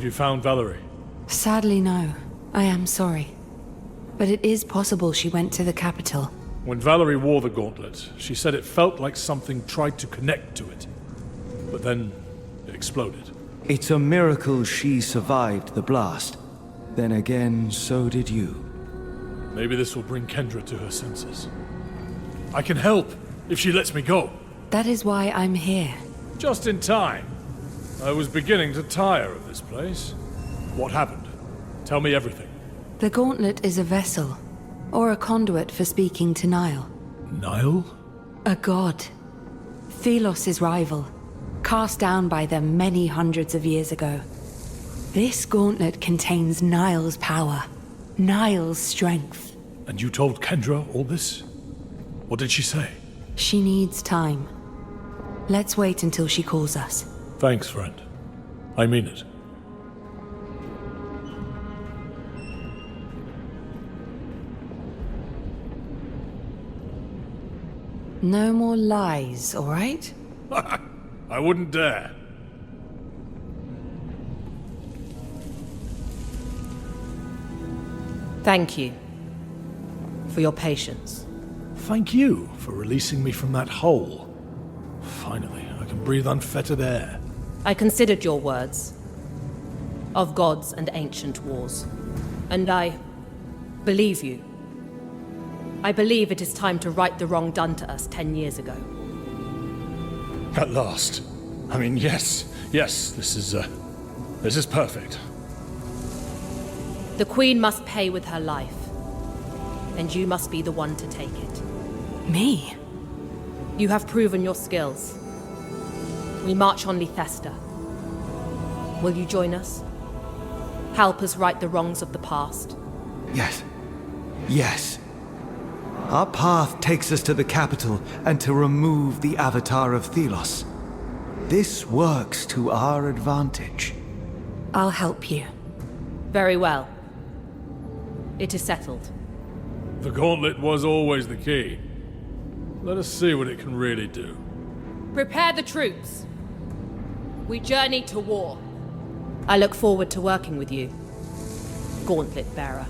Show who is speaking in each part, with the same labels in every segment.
Speaker 1: you found Valerie?
Speaker 2: Sadly, no. I am sorry. But it is possible she went to the capital.
Speaker 1: When Valerie wore the gauntlet, she said it felt like something tried to connect to it. But then it exploded.
Speaker 3: It's a miracle she survived the blast. Then again, so did you.
Speaker 1: Maybe this will bring Kendra to her senses. I can help, if she lets me go.
Speaker 2: That is why I'm here.
Speaker 1: Just in time. I was beginning to tire of this place. What happened? Tell me everything.
Speaker 2: The gauntlet is a vessel, or a conduit for speaking to Nile.
Speaker 1: Nile?
Speaker 2: A god. Thelos' rival, cast down by them many hundreds of years ago. This gauntlet contains Nile's power, Nile's strength.
Speaker 1: And you told Kendra all this? What did she say?
Speaker 2: She needs time. Let's wait until she calls us.
Speaker 1: Thanks, friend. I mean it.
Speaker 2: No more lies, all right?
Speaker 1: I wouldn't dare.
Speaker 4: Thank you for your patience.
Speaker 1: Thank you for releasing me from that hole. Finally, I can breathe unfettered air.
Speaker 4: I considered your words of gods and ancient wars, and I believe you. I believe it is time to right the wrong done to us 10 years ago.
Speaker 1: At last. I mean, yes, this is perfect.
Speaker 4: The Queen must pay with her life, and you must be the one to take it.
Speaker 2: Me?
Speaker 4: You have proven your skills. We march on Lethesta. Will you join us? Help us right the wrongs of the past?
Speaker 3: Yes. Yes. Our path takes us to the capital and to remove the Avatar of Thelos. This works to our advantage.
Speaker 2: I'll help you.
Speaker 4: Very well. It is settled.
Speaker 1: The gauntlet was always the key. Let us see what it can really do.
Speaker 4: Prepare the troops. We journey to war. I look forward to working with you, Gauntlet Bearer.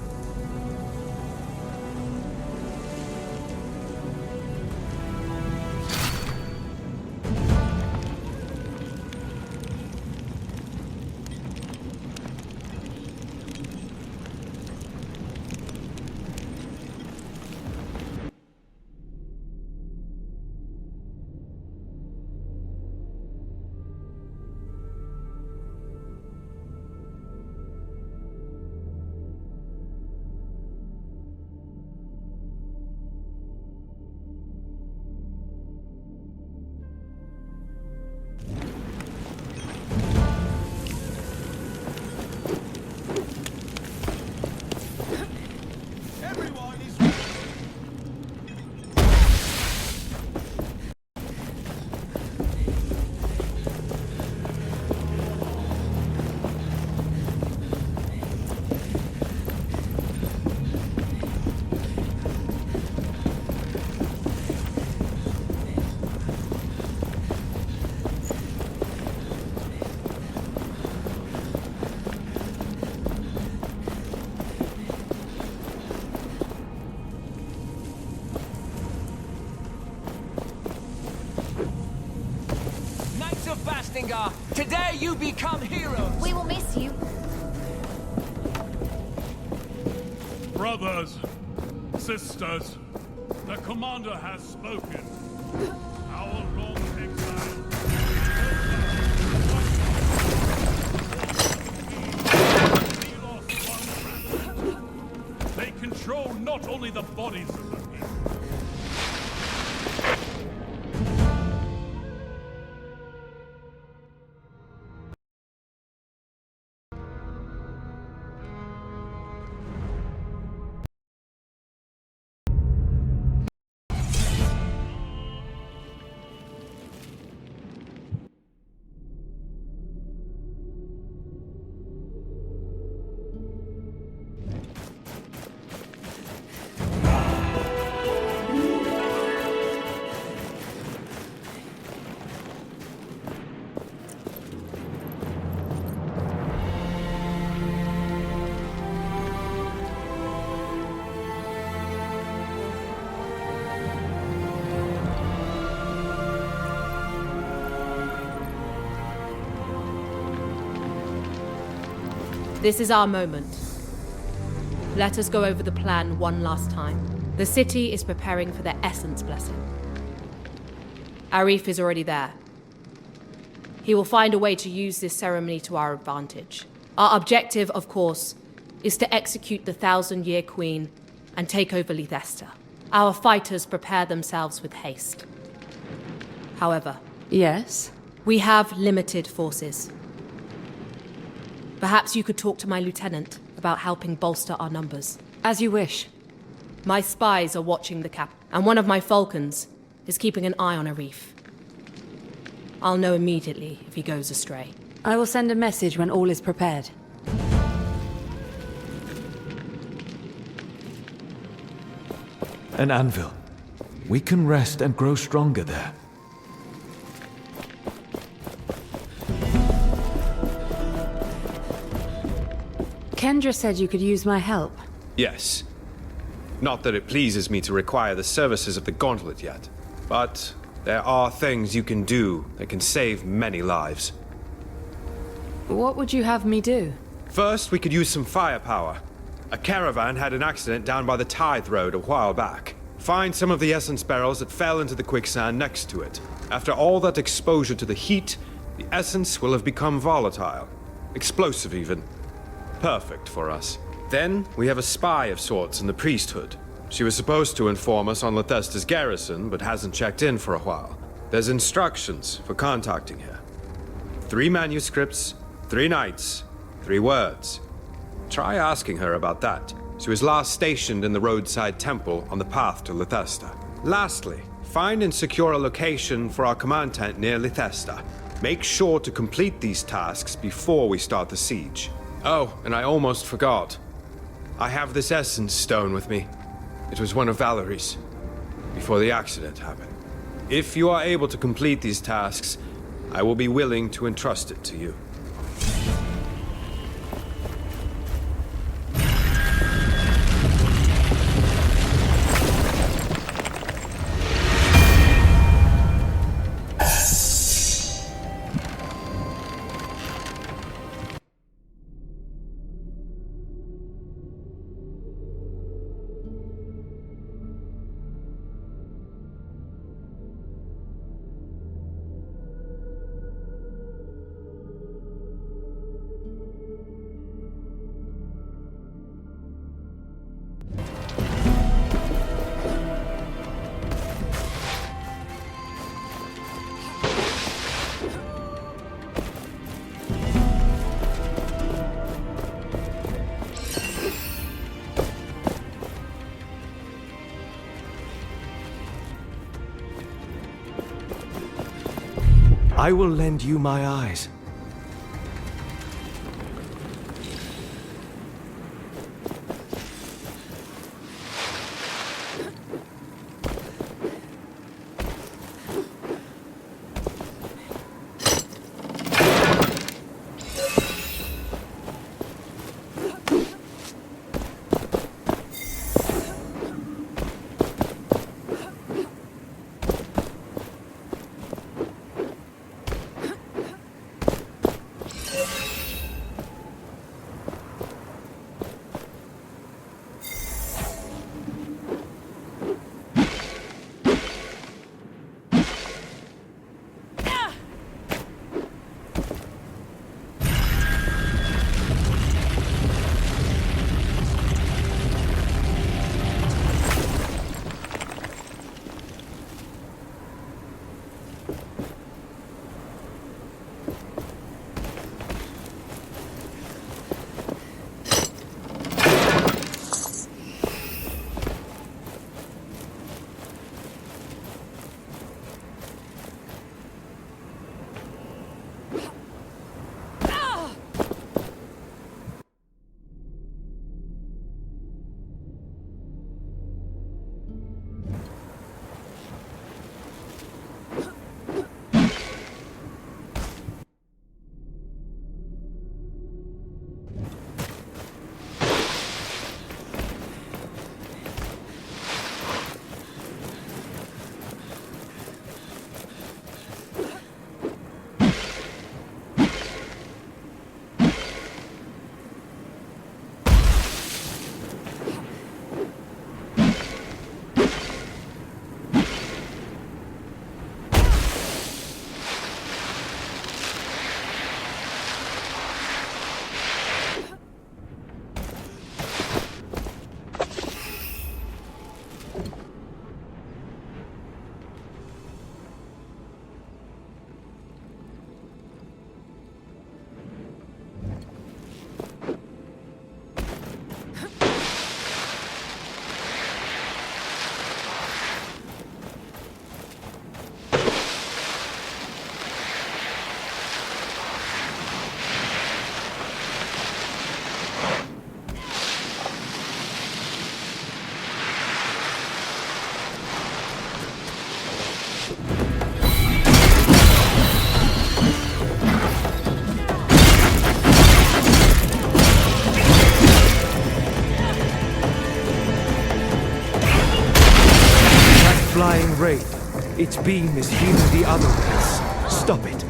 Speaker 5: Today you become heroes!
Speaker 6: We will miss you.
Speaker 1: Brothers, sisters, the commander has spoken. Our long exile. They control not only the bodies of the people.
Speaker 4: This is our moment. Let us go over the plan one last time. The city is preparing for their Essence blessing. Arif is already there. He will find a way to use this ceremony to our advantage. Our objective, of course, is to execute the 1,000-Year Queen and take over Lethesta. Our fighters prepare themselves with haste. However,
Speaker 2: Yes?
Speaker 4: we have limited forces. Perhaps you could talk to my lieutenant about helping bolster our numbers.
Speaker 2: As you wish.
Speaker 4: My spies are watching the cap, and one of my falcons is keeping an eye on Arif. I'll know immediately if he goes astray.
Speaker 2: I will send a message when all is prepared.
Speaker 3: An anvil. We can rest and grow stronger there.
Speaker 2: Kendra said you could use my help.
Speaker 6: Yes. Not that it pleases me to require the services of the Gauntlet yet, but there are things you can do that can save many lives.
Speaker 2: What would you have me do?
Speaker 6: First, we could use some firepower. A caravan had an accident down by the Tithe Road a while back. Find some of the essence barrels that fell into the quicksand next to it. After all that exposure to the heat, the essence will have become volatile. Explosive, even. Perfect for us. Then, we have a spy of sorts in the priesthood. She was supposed to inform us on Lethesta's garrison, but hasn't checked in for a while. There's instructions for contacting her. 3 manuscripts, 3 nights, 3 words. Try asking her about that. She was last stationed in the roadside temple on the path to Lethesta. Lastly, find and secure a location for our command tent near Lethesta. Make sure to complete these tasks before we start the siege. Oh, and I almost forgot. I have this essence stone with me. It was one of Valerie's, before the accident happened. If you are able to complete these tasks, I will be willing to entrust it to you.
Speaker 3: I will lend you my eyes. flying wraith. Its beam is healing the other wraiths. Stop it.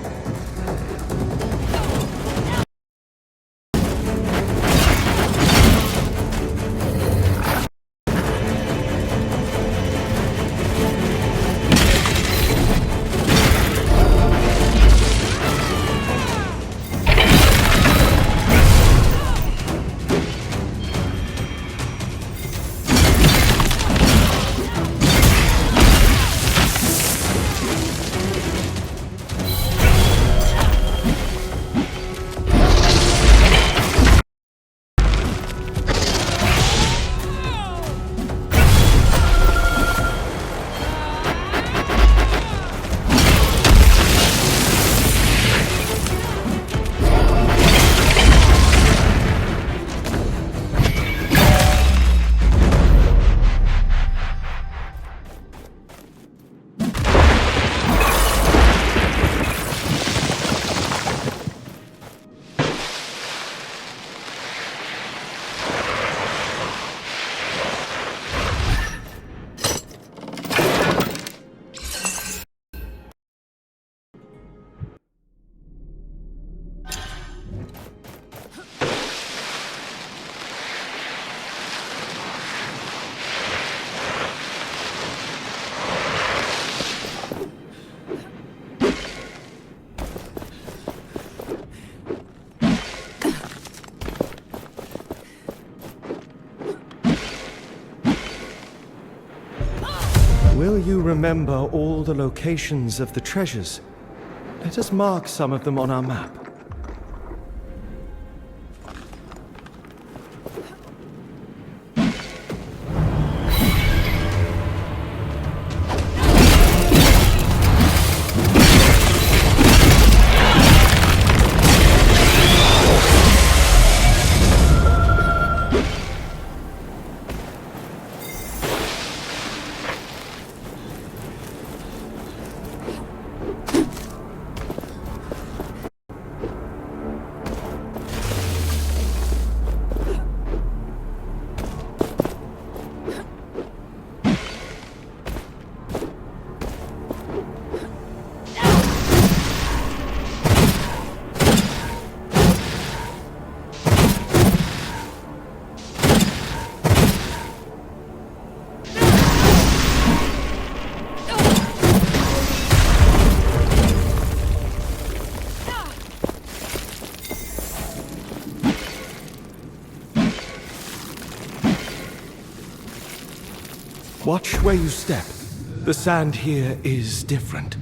Speaker 3: Will you remember all the locations of the treasures? Let us mark some of them on our map. Watch where you step. The sand here is different.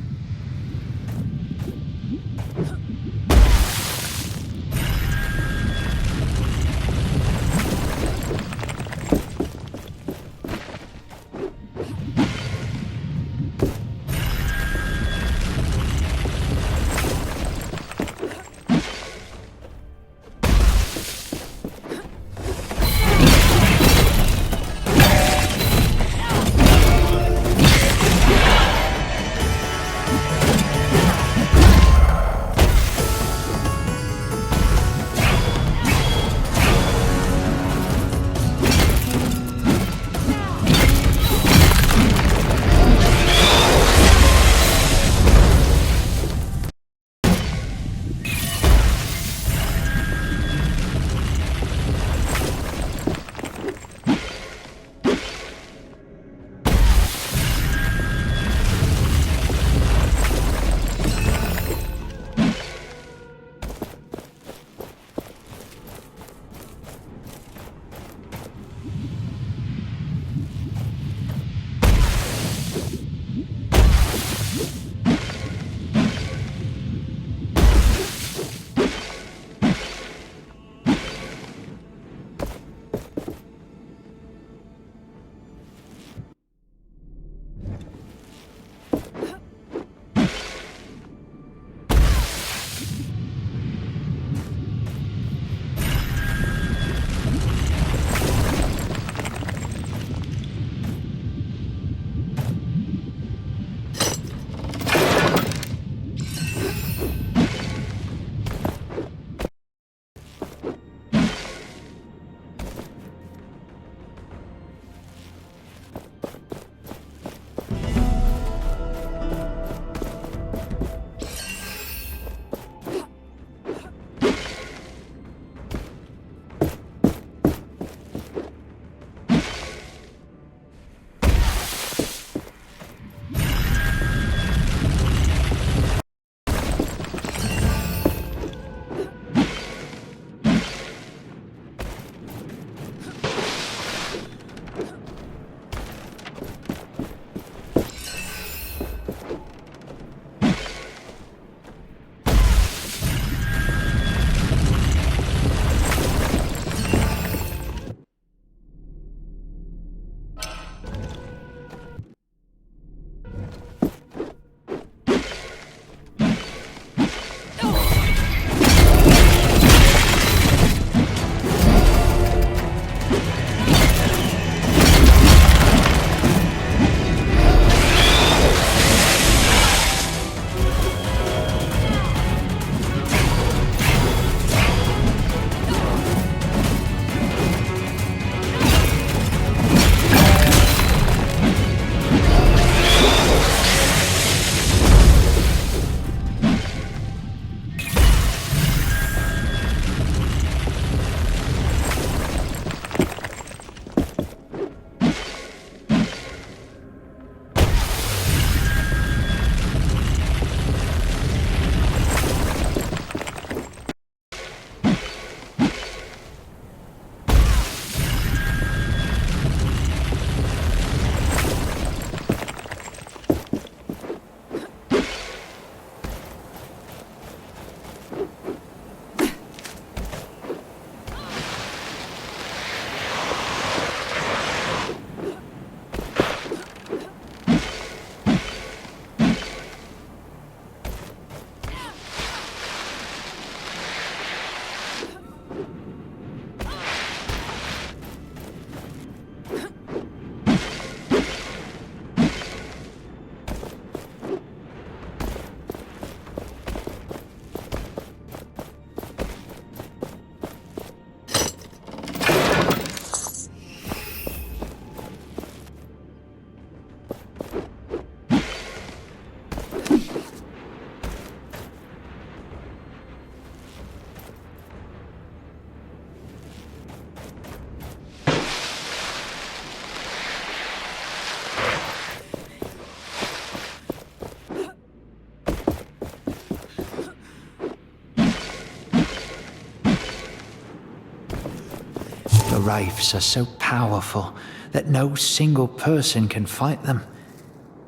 Speaker 7: wraiths are so powerful that no single person can fight them.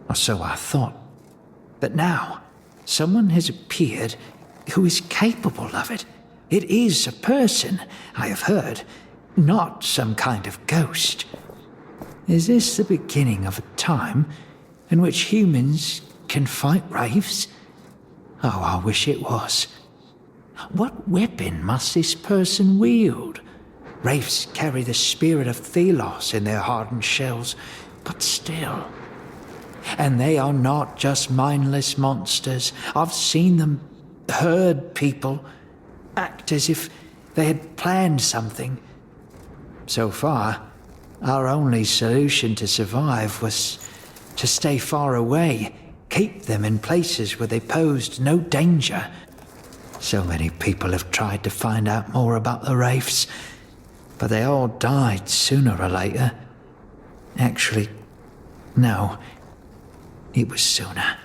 Speaker 7: Or so I thought. But now, someone has appeared who is capable of it. It is a person, I have heard, not some kind of ghost. Is this the beginning of a time in which humans can fight wraiths? Oh, I wish it was. What weapon must this person wield? Wraiths carry the spirit of Thelos in their hardened shells, but still. And they are not just mindless monsters. I've seen them, heard people, act as if they had planned something. So far, our only solution to survive was to stay far away, keep them in places where they posed no danger. So many people have tried to find out more about the wraiths, but they all died sooner or later. Actually, no, it was sooner.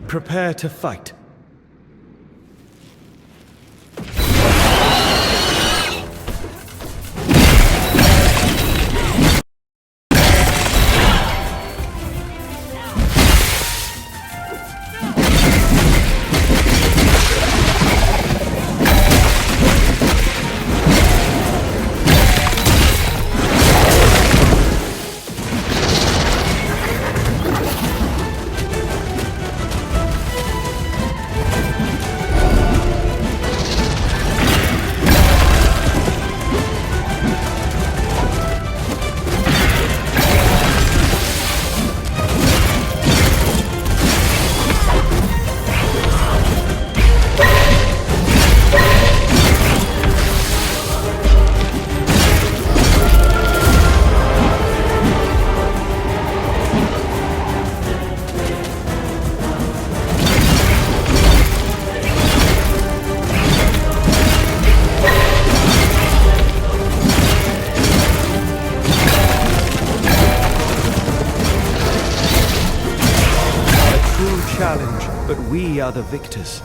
Speaker 3: Prepare to fight. we are the victors.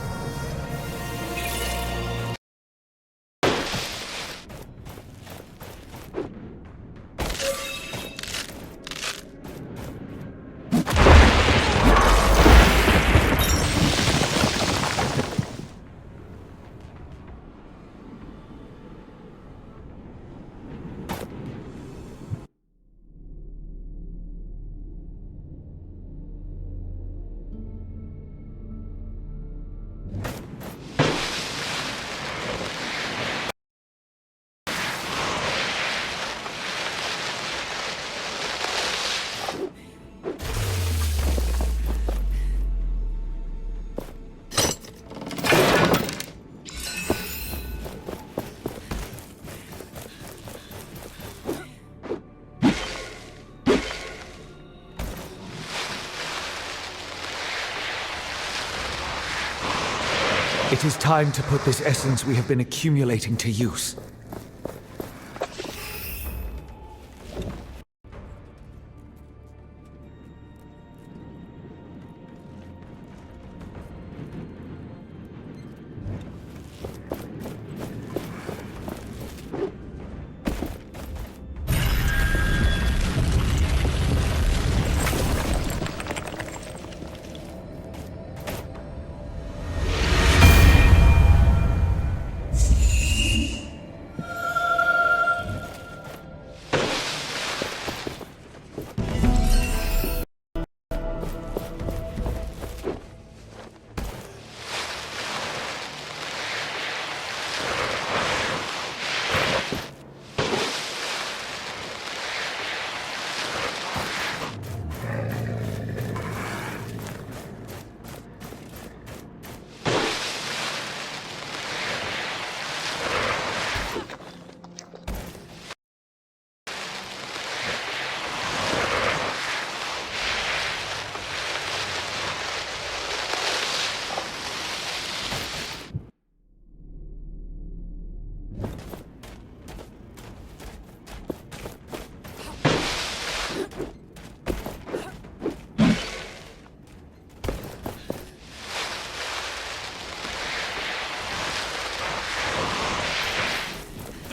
Speaker 3: It is time to put this essence we have been accumulating to use.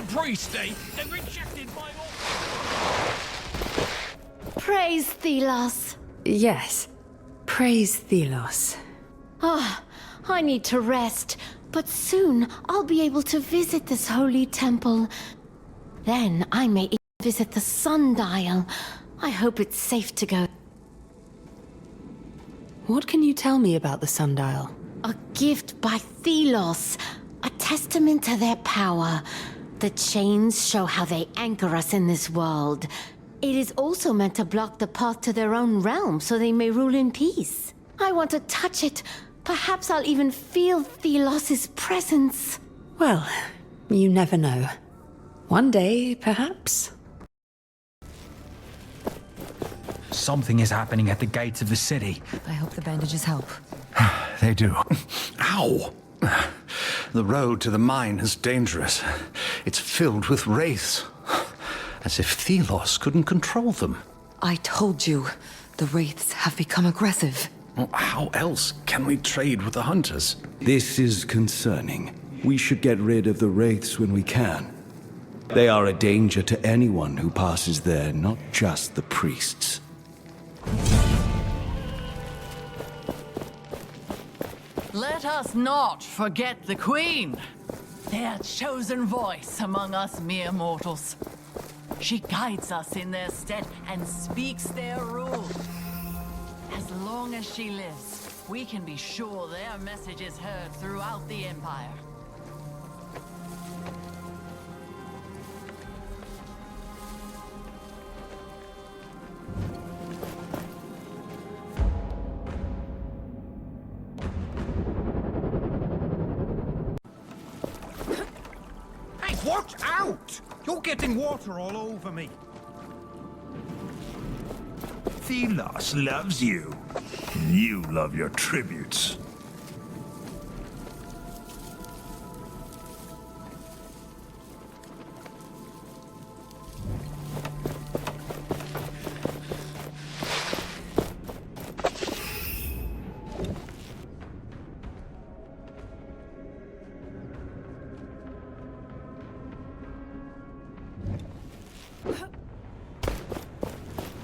Speaker 5: Priest, they rejected my
Speaker 8: Praise Thelos.
Speaker 2: Yes. Praise Thelos.
Speaker 8: I need to rest, but soon I'll be able to visit this holy temple. Then I may even visit the sundial. I hope it's safe to go.
Speaker 2: What can you tell me about the sundial?
Speaker 8: A gift by Thelos, a testament to their power. The chains show how they anchor us in this world. It is also meant to block the path to their own realm so they may rule in peace. I want to touch it. Perhaps I'll even feel Thelos' presence.
Speaker 2: Well, you never know. One day, perhaps?
Speaker 9: Something is happening at the gates of the city.
Speaker 10: I hope the bandages help.
Speaker 9: They do.
Speaker 11: Ow! The road to the mine is dangerous. It's filled with wraiths. As if Thelos couldn't control them.
Speaker 10: I told you, the wraiths have become aggressive.
Speaker 11: Well, how else can we trade with the hunters?
Speaker 3: This is concerning. We should get rid of the wraiths when we can. They are a danger to anyone who passes there, not just the priests.
Speaker 12: Let us not forget the Queen, their chosen voice among us mere mortals. She guides us in their stead and speaks their rule. As long as she lives, we can be sure their message is heard throughout the Empire.
Speaker 9: Watch out! You're getting water all over me.
Speaker 13: Thelos loves you. You love your tributes.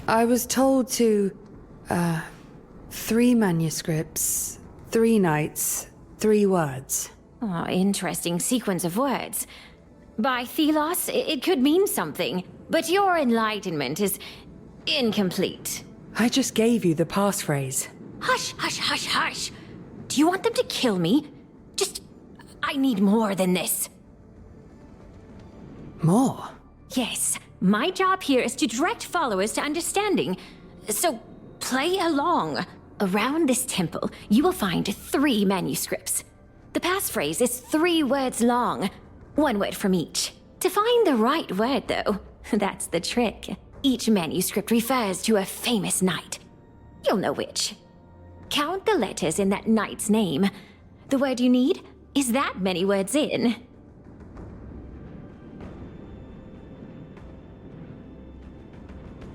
Speaker 2: I was told to, 3 manuscripts, 3 nights, 3 words.
Speaker 8: Oh, interesting sequence of words. By Thelos, it could mean something, but your enlightenment is incomplete.
Speaker 2: I just gave you the passphrase.
Speaker 8: Hush, hush, hush, hush. Do you want them to kill me? I need more than this.
Speaker 2: More?
Speaker 8: Yes, my job here is to direct followers to understanding. So, play along. Around this temple, you will find 3 manuscripts. The passphrase is 3 words long, 1 word from each. To find the right word, though, that's the trick. Each manuscript refers to a famous knight. You'll know which. Count the letters in that knight's name. The word you need is that many words in.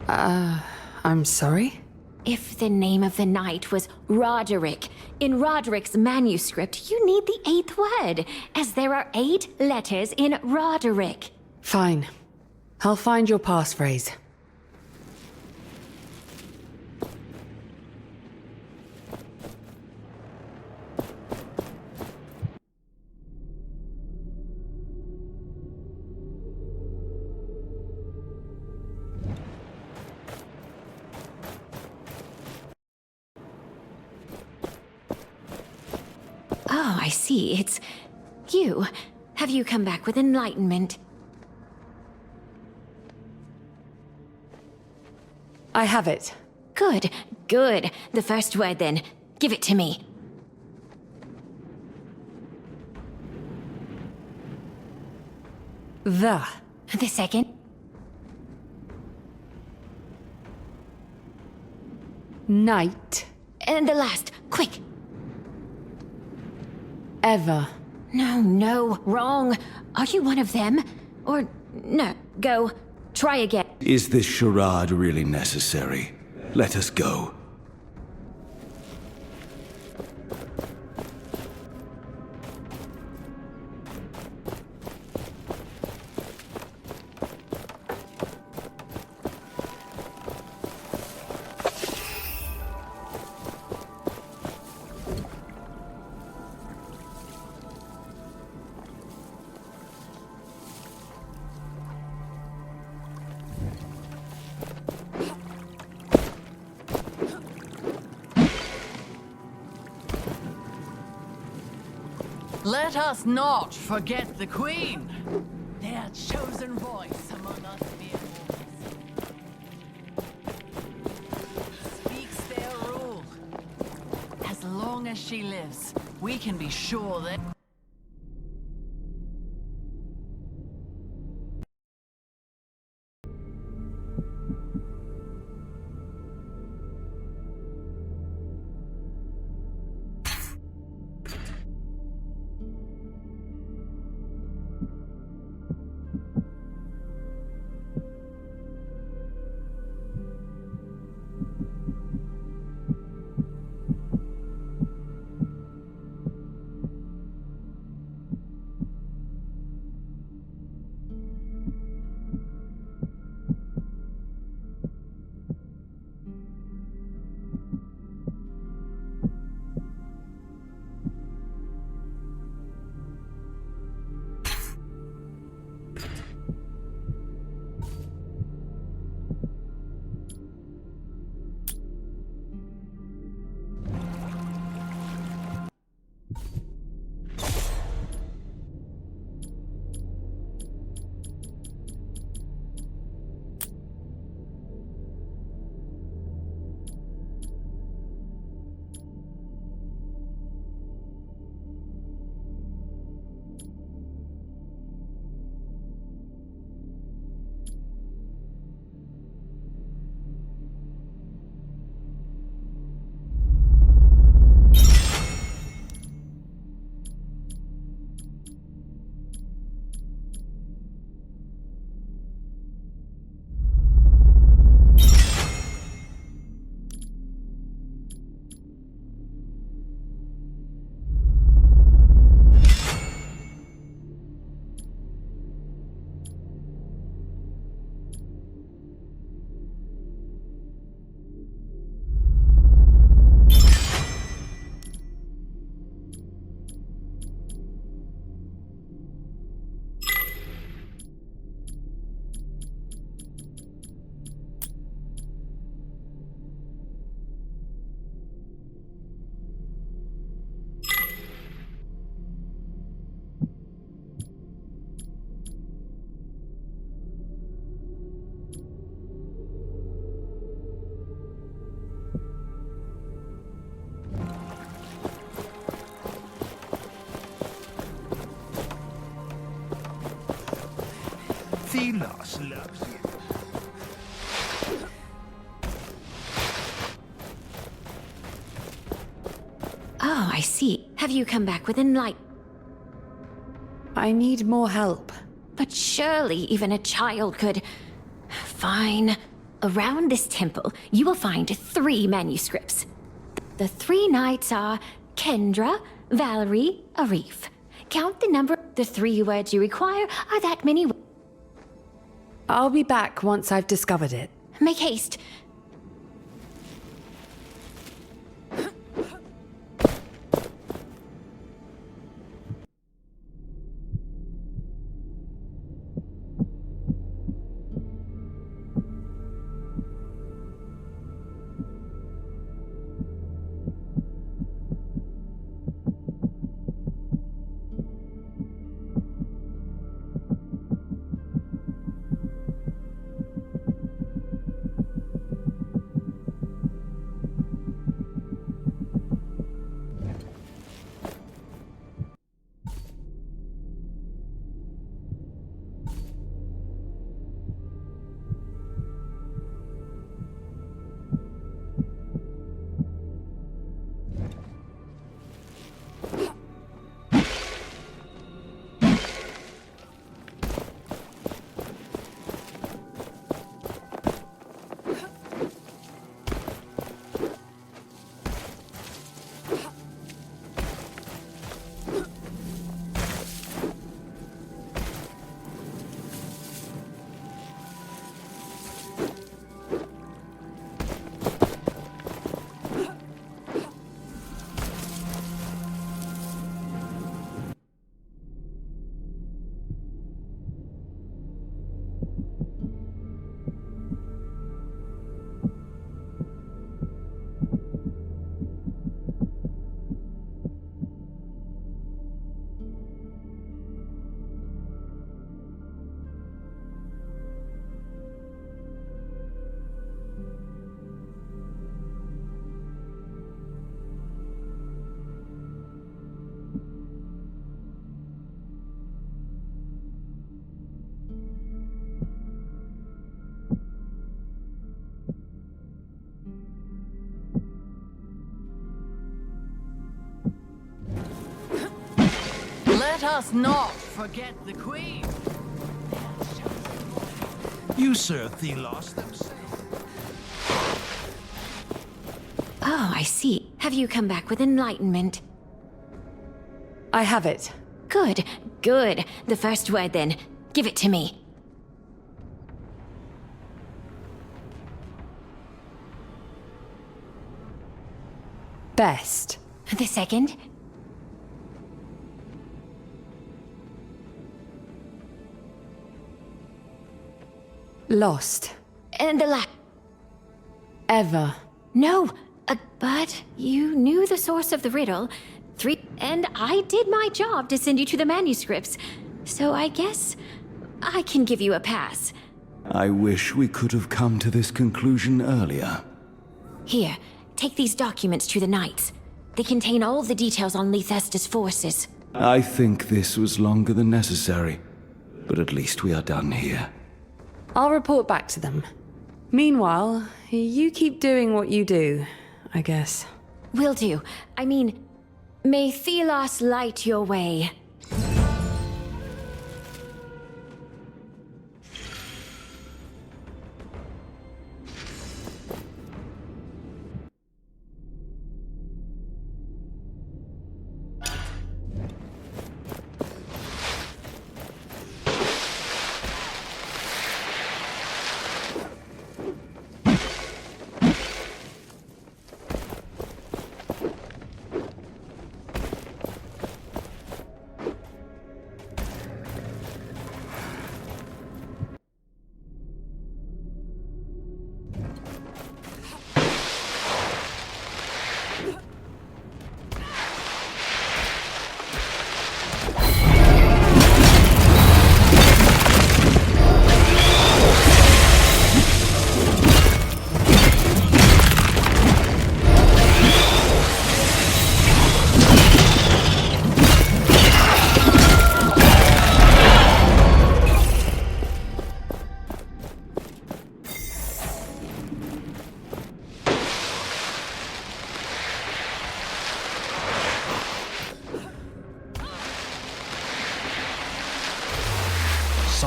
Speaker 2: I'm sorry?
Speaker 8: If the name of the knight was Roderick, in Roderick's manuscript, you need the 8th word, as there are 8 letters in Roderick.
Speaker 2: Fine. I'll find your passphrase.
Speaker 8: Oh, I see. It's you. Have you come back with enlightenment?
Speaker 2: I have it.
Speaker 8: Good, good. The first word, then. Give it to me.
Speaker 2: The.
Speaker 8: The second?
Speaker 2: Night.
Speaker 8: And the last. Quick.
Speaker 2: Ever.
Speaker 8: No, wrong. Are you one of them? Or, no, go. Try again.
Speaker 3: Is this charade really necessary? Let us go.
Speaker 12: Let us not forget the Queen, their chosen voice among us mere mortals. Speaks their rule. As long as she lives, we can be sure that...
Speaker 13: Thelos loves you.
Speaker 8: Oh, I see. Have you come back with enlightenment?
Speaker 2: I need more help.
Speaker 8: But surely even a child could... Fine. Around this temple, you will find 3 manuscripts. The 3 knights are Kendra, Valerie, Arif. Count the number. The 3 words you require are that many.
Speaker 2: I'll be back once I've discovered it.
Speaker 8: Make haste.
Speaker 12: Let us not forget the Queen.
Speaker 13: You serve Thelos themselves.
Speaker 8: Oh, I see. Have you come back with enlightenment?
Speaker 2: I have it.
Speaker 8: Good, good. The first word then. Give it to me.
Speaker 2: Best.
Speaker 8: The second?
Speaker 2: Lost.
Speaker 8: And the last?
Speaker 2: Ever.
Speaker 8: No, but you knew the source of the riddle. 3, and I did my job to send you to the manuscripts. So I guess I can give you a pass.
Speaker 3: I wish we could have come to this conclusion earlier.
Speaker 8: Here, take these documents to the Knights. They contain all the details on Lythesta's forces.
Speaker 3: I think this was longer than necessary, but at least we are done here.
Speaker 2: I'll report back to them. Meanwhile, you keep doing what you do, I guess.
Speaker 8: Will do. I mean, may Thelos light your way.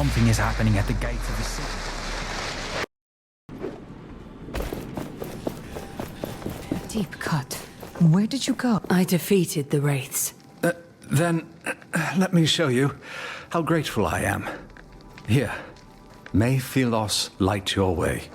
Speaker 7: something is happening at the gate of the city.
Speaker 10: Deep cut. Where did you go?
Speaker 2: I defeated the Wraiths.
Speaker 11: Then, let me show you how grateful I am. Here, may Thelos light your way.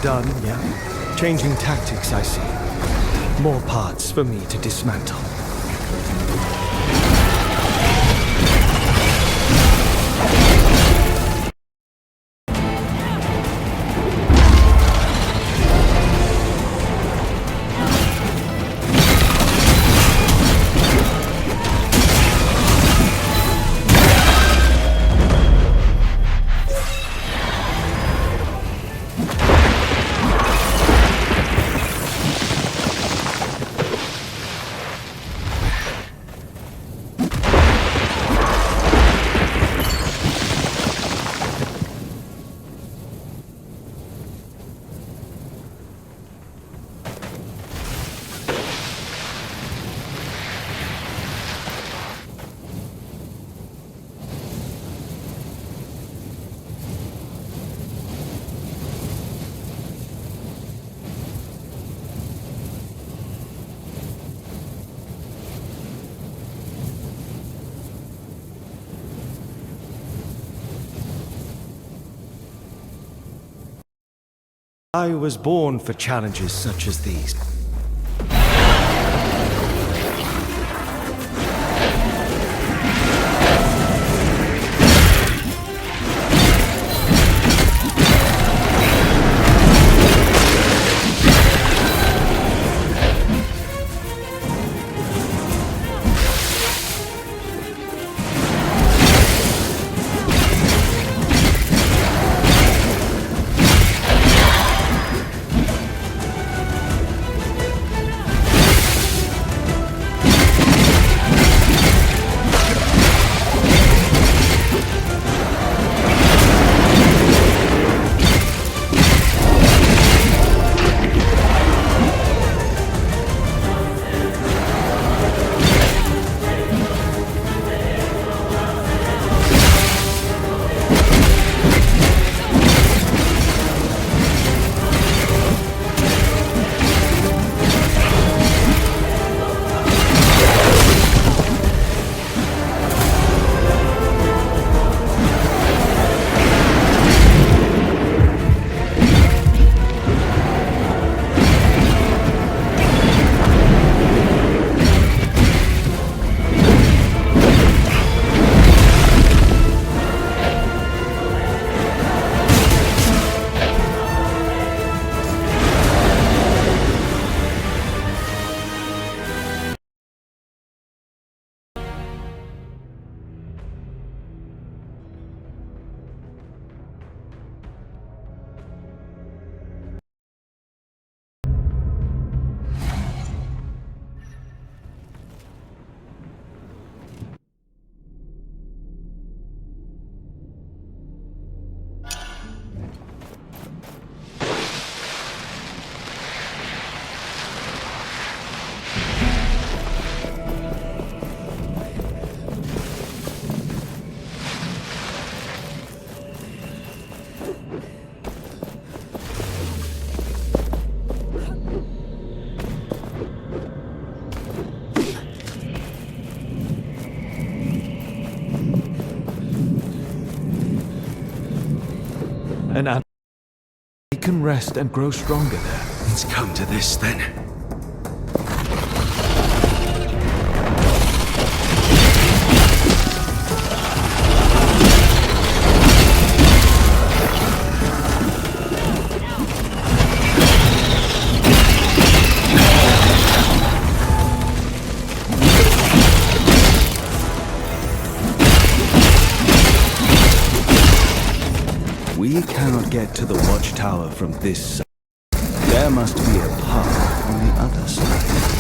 Speaker 3: Done, yeah? Changing tactics, I see. More parts for me to dismantle. I was born for challenges such as these. An animal can rest and grow stronger there.
Speaker 11: It's come to this, then.
Speaker 3: We cannot get to the watchtower from this side. There must be a path on the other side.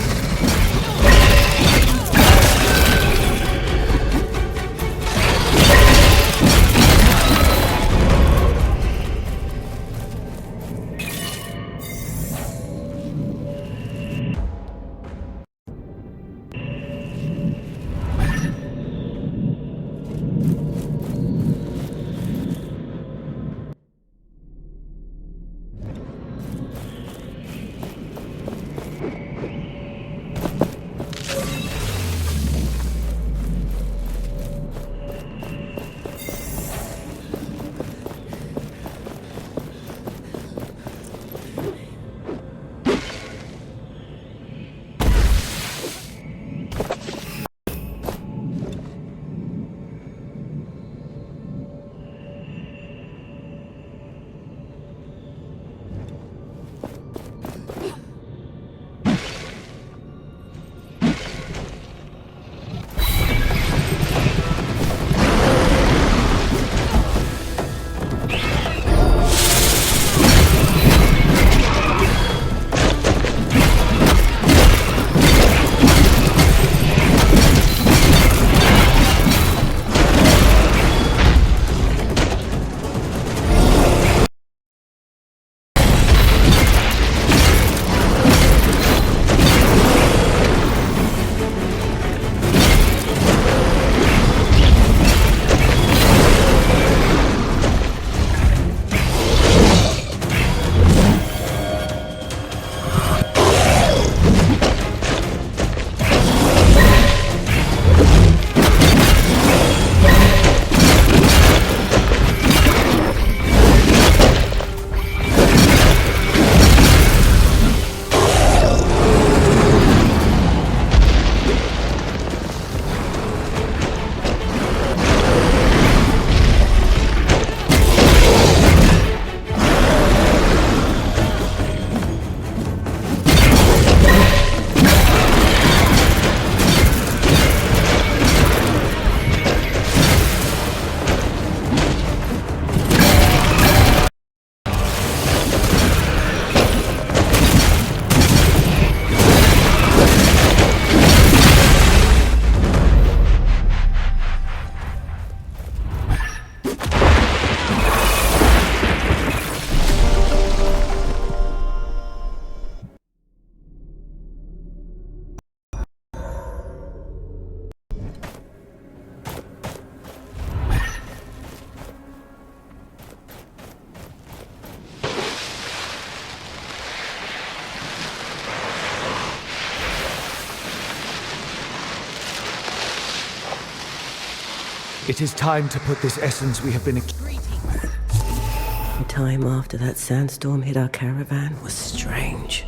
Speaker 3: It is time to put this essence we have been...
Speaker 14: The time after that sandstorm hit our caravan was strange.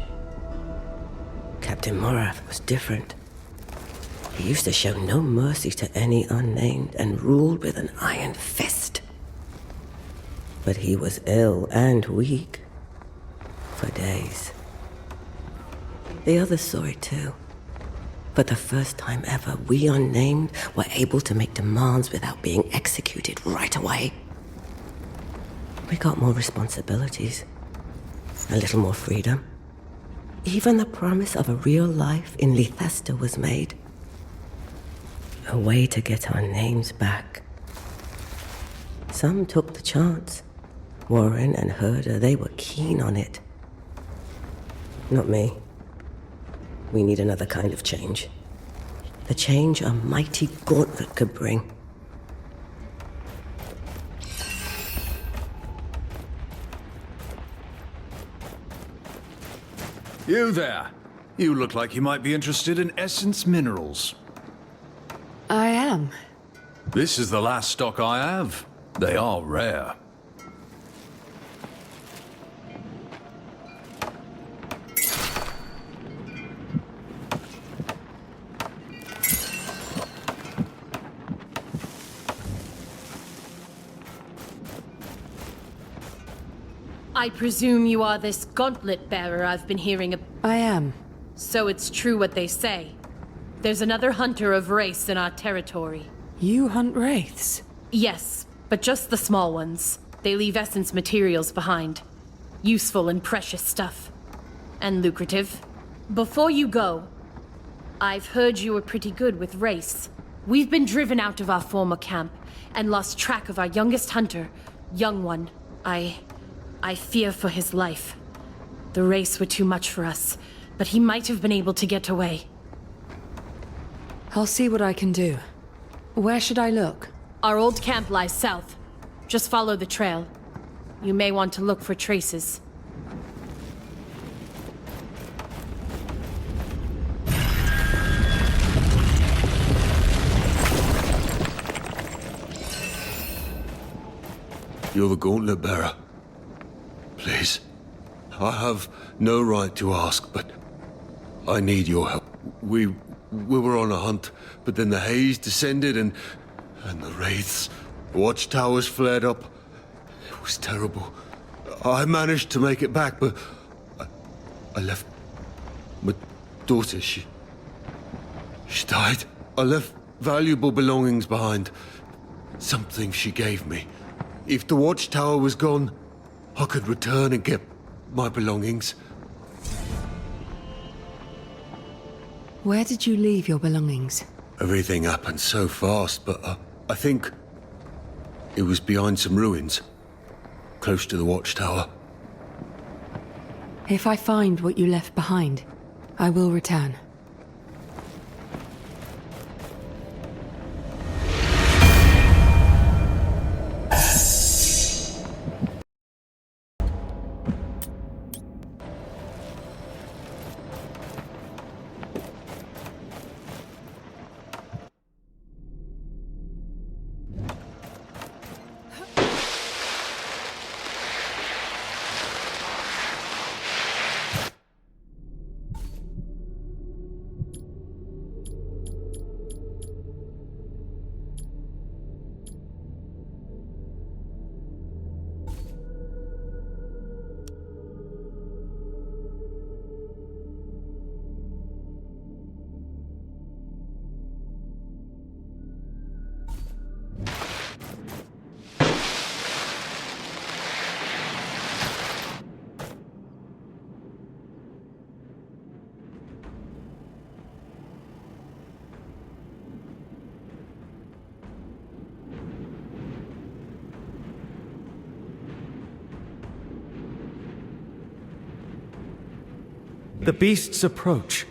Speaker 14: Captain Morath was different. He used to show no mercy to any unnamed and ruled with an iron fist. But he was ill and weak. For days. The others saw it too. For the first time ever, we unnamed were able to make demands without being executed right away. We got more responsibilities, a little more freedom. Even the promise of a real life in Lethesta was made. A way to get our names back. Some took the chance. Warren and Herder, they were keen on it. Not me. We need another kind of change. The change a mighty gauntlet could bring.
Speaker 11: You there. You look like you might be interested in essence minerals.
Speaker 2: I am.
Speaker 11: This is the last stock I have. They are rare.
Speaker 4: I presume you are this gauntlet bearer I've been hearing about.
Speaker 2: I am.
Speaker 4: So it's true what they say. There's another hunter of wraiths in our territory.
Speaker 2: You hunt wraiths?
Speaker 4: Yes, but just the small ones. they leave essence materials behind. Useful and precious stuff. And lucrative. Before you go, I've heard you were pretty good with Race. We've been driven out of our former camp and lost track of our youngest hunter, Young One. I fear for his life. The Race were too much for us, but he might have been able to get away.
Speaker 2: I'll see what I can do. Where should I look?
Speaker 4: Our old camp lies south. Just follow the trail. You may want to look for traces.
Speaker 15: You're the gauntlet bearer. Please. I have no right to ask, but I need your help. We were on a hunt, but then the haze descended and the wraiths. Watchtowers flared up. It was terrible. I managed to make it back, but I left my daughter. She died. I left valuable belongings behind. Something she gave me. If the watchtower was gone, I could return and get my belongings.
Speaker 2: Where did you leave your belongings?
Speaker 15: Everything happened so fast, but I think it was behind some ruins, close to the watchtower.
Speaker 2: If I find what you left behind, I will return.
Speaker 3: The beasts approach.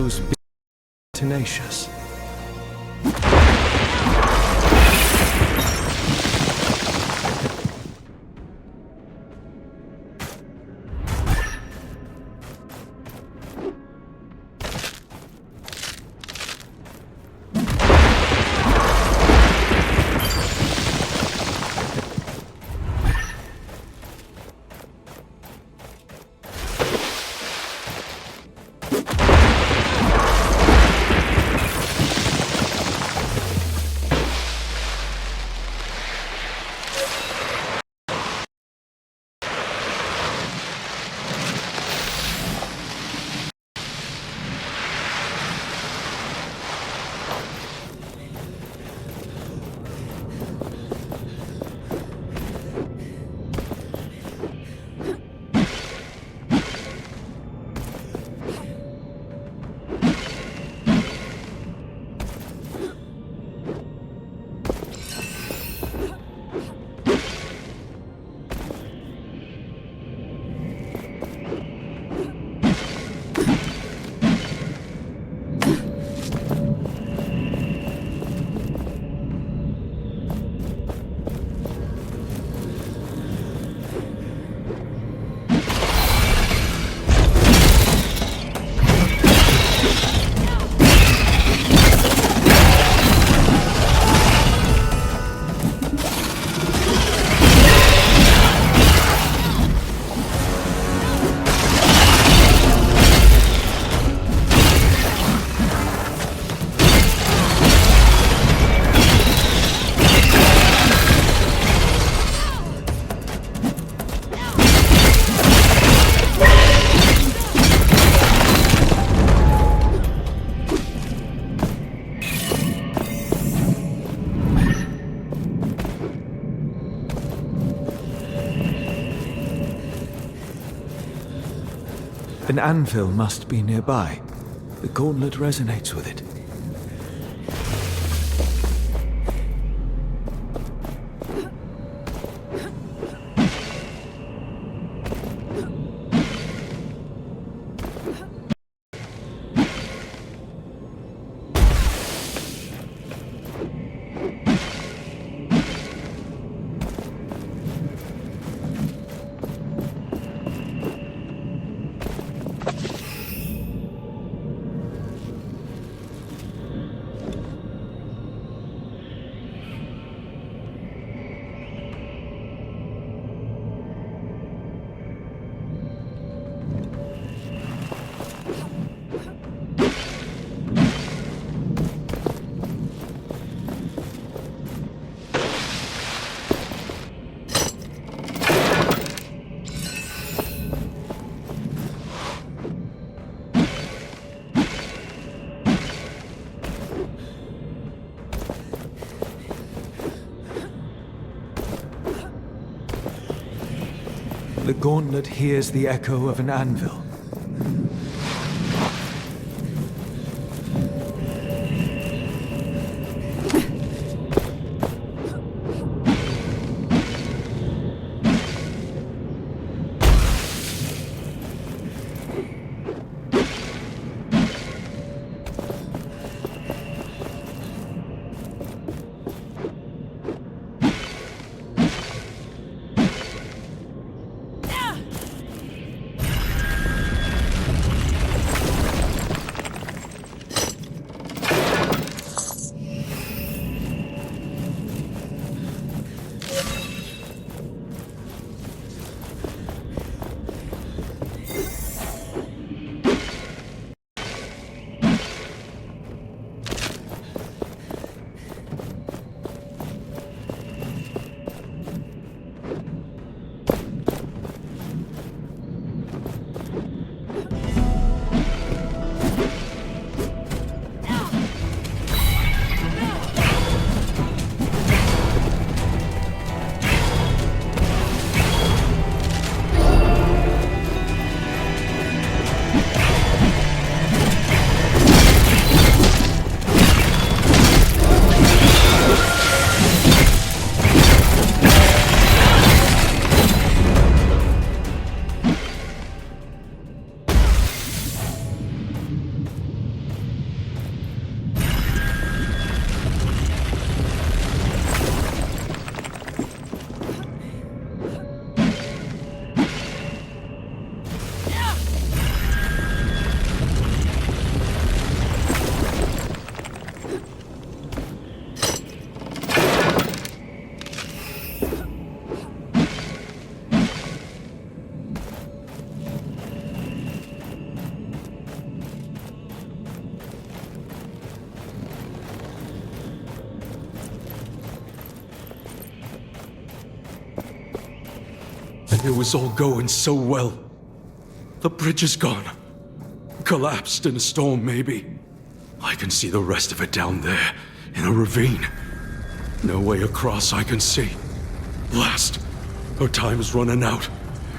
Speaker 3: those big tenacious. An anvil must be nearby. The gauntlet resonates with it. The gauntlet hears the echo of an anvil.
Speaker 16: It was all going so well. The bridge is gone. Collapsed in a storm, maybe. I can see the rest of it down there, in a ravine. No way across I can see. Last, our time's running out.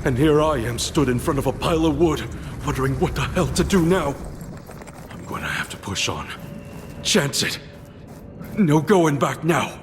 Speaker 16: And here I am stood in front of a pile of wood, wondering what the hell to do now. I'm gonna have to push on. Chance it. No going back now.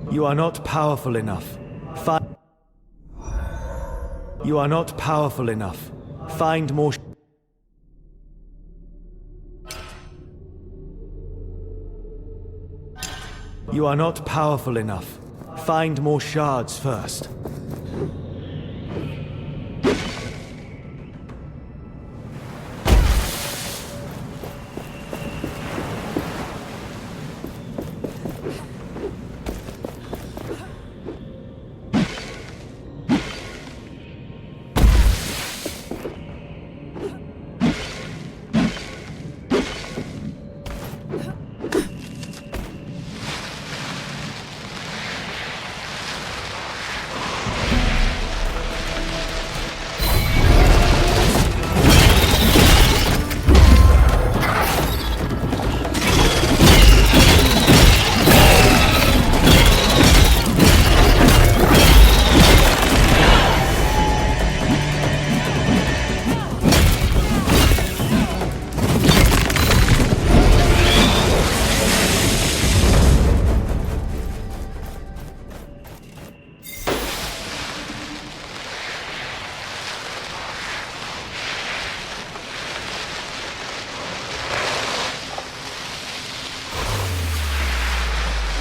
Speaker 3: You are not powerful enough. You are not powerful enough. Find more. You are not powerful enough. Find more shards first.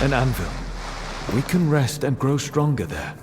Speaker 3: An anvil. We can rest and grow stronger there.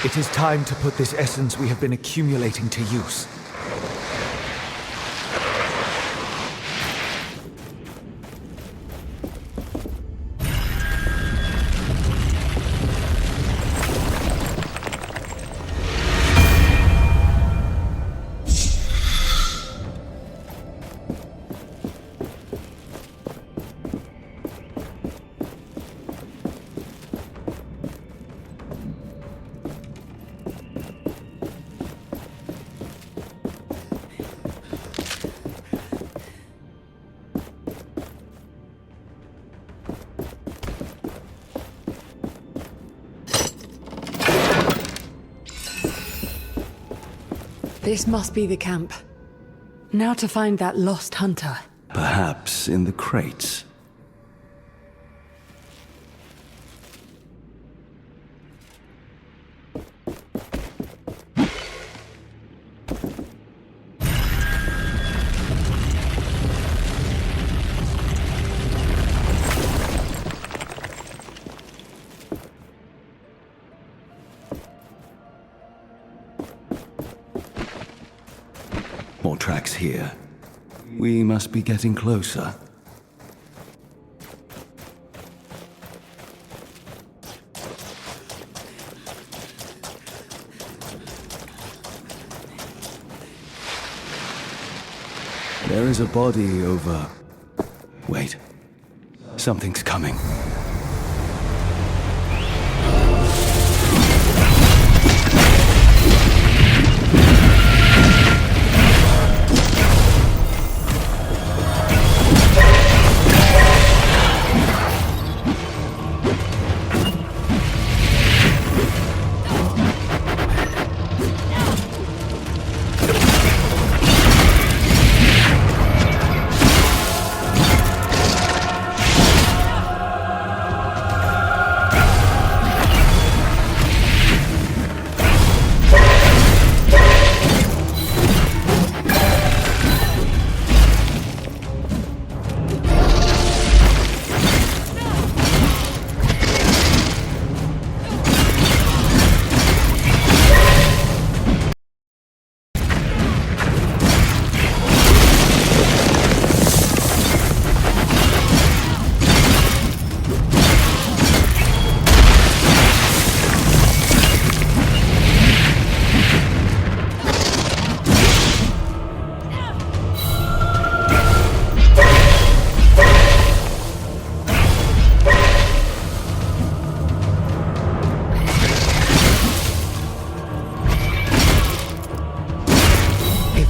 Speaker 3: It is time to put this essence we have been accumulating to use.
Speaker 2: This must be the camp. Now to find that lost hunter.
Speaker 3: Perhaps in the crates. More tracks here. We must be getting closer. There is a body over... Wait. Something's coming.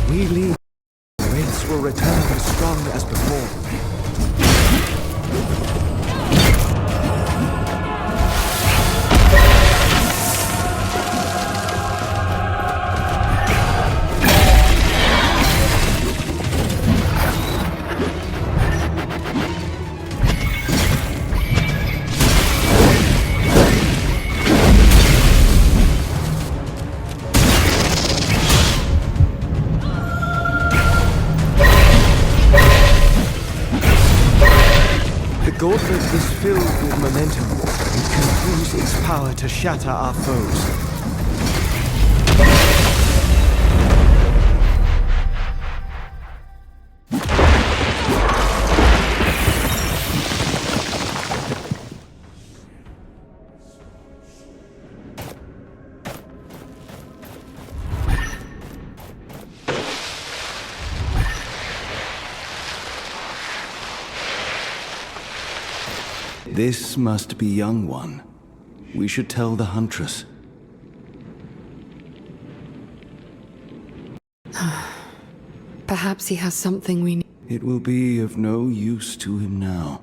Speaker 3: We leave, the Wraiths will return as strong as before. The gauntlet is filled with momentum. It can use its power to shatter our foes. This must be Young One. We should tell the Huntress.
Speaker 2: Perhaps he has something we need.
Speaker 3: It will be of no use to him now.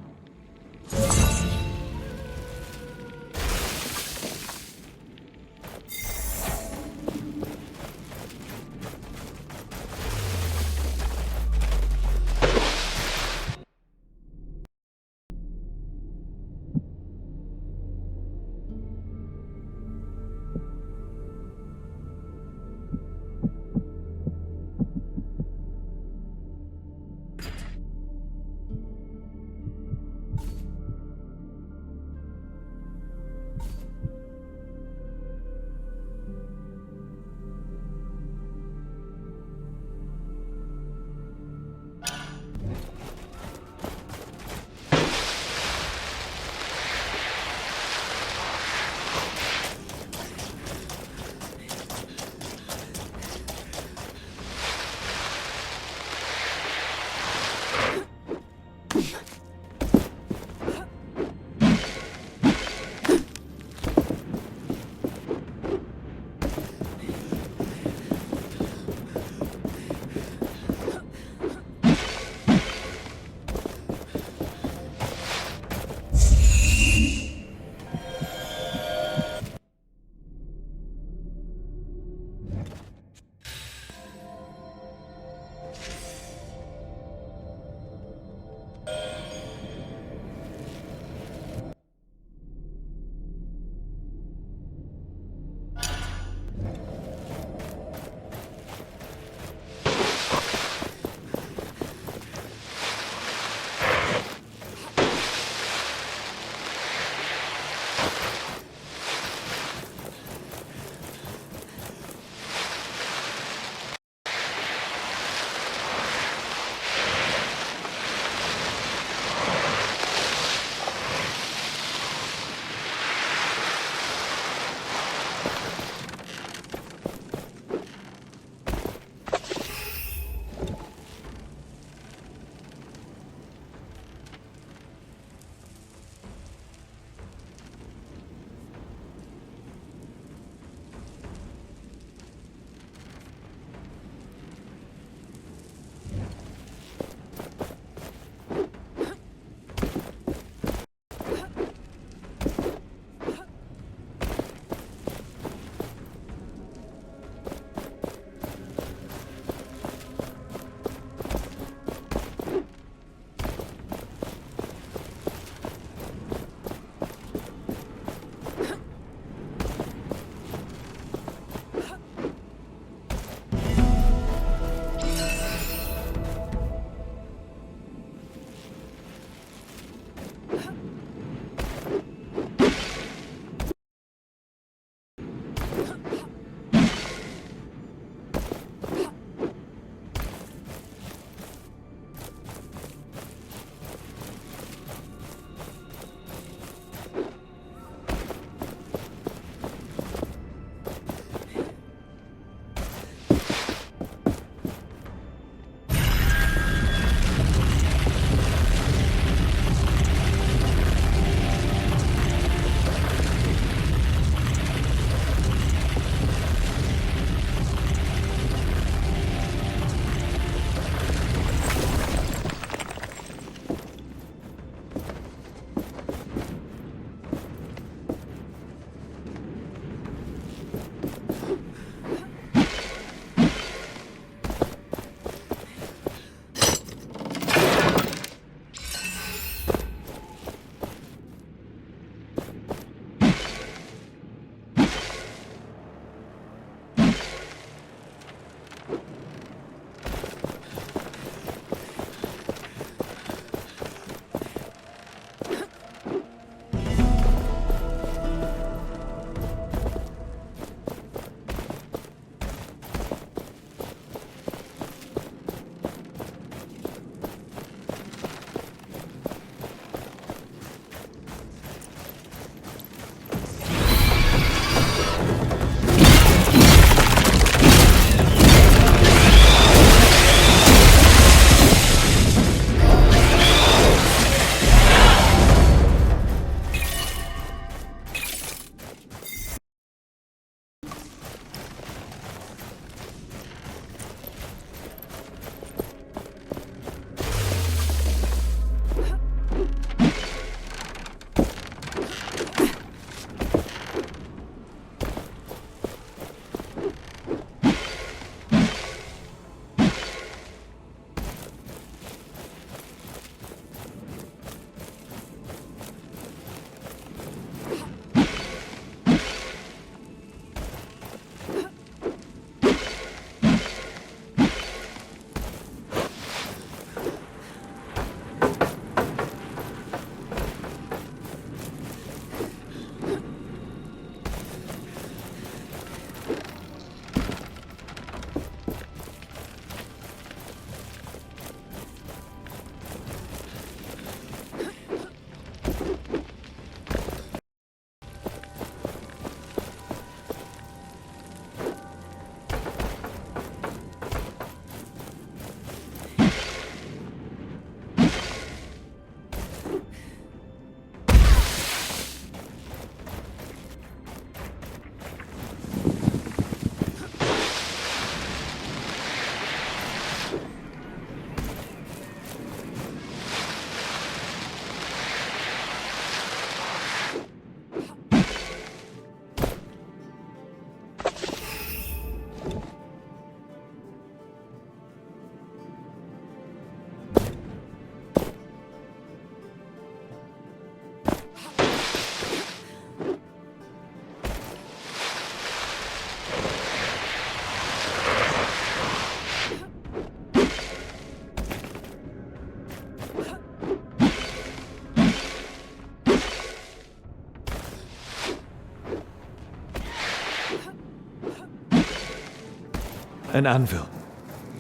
Speaker 3: an anvil.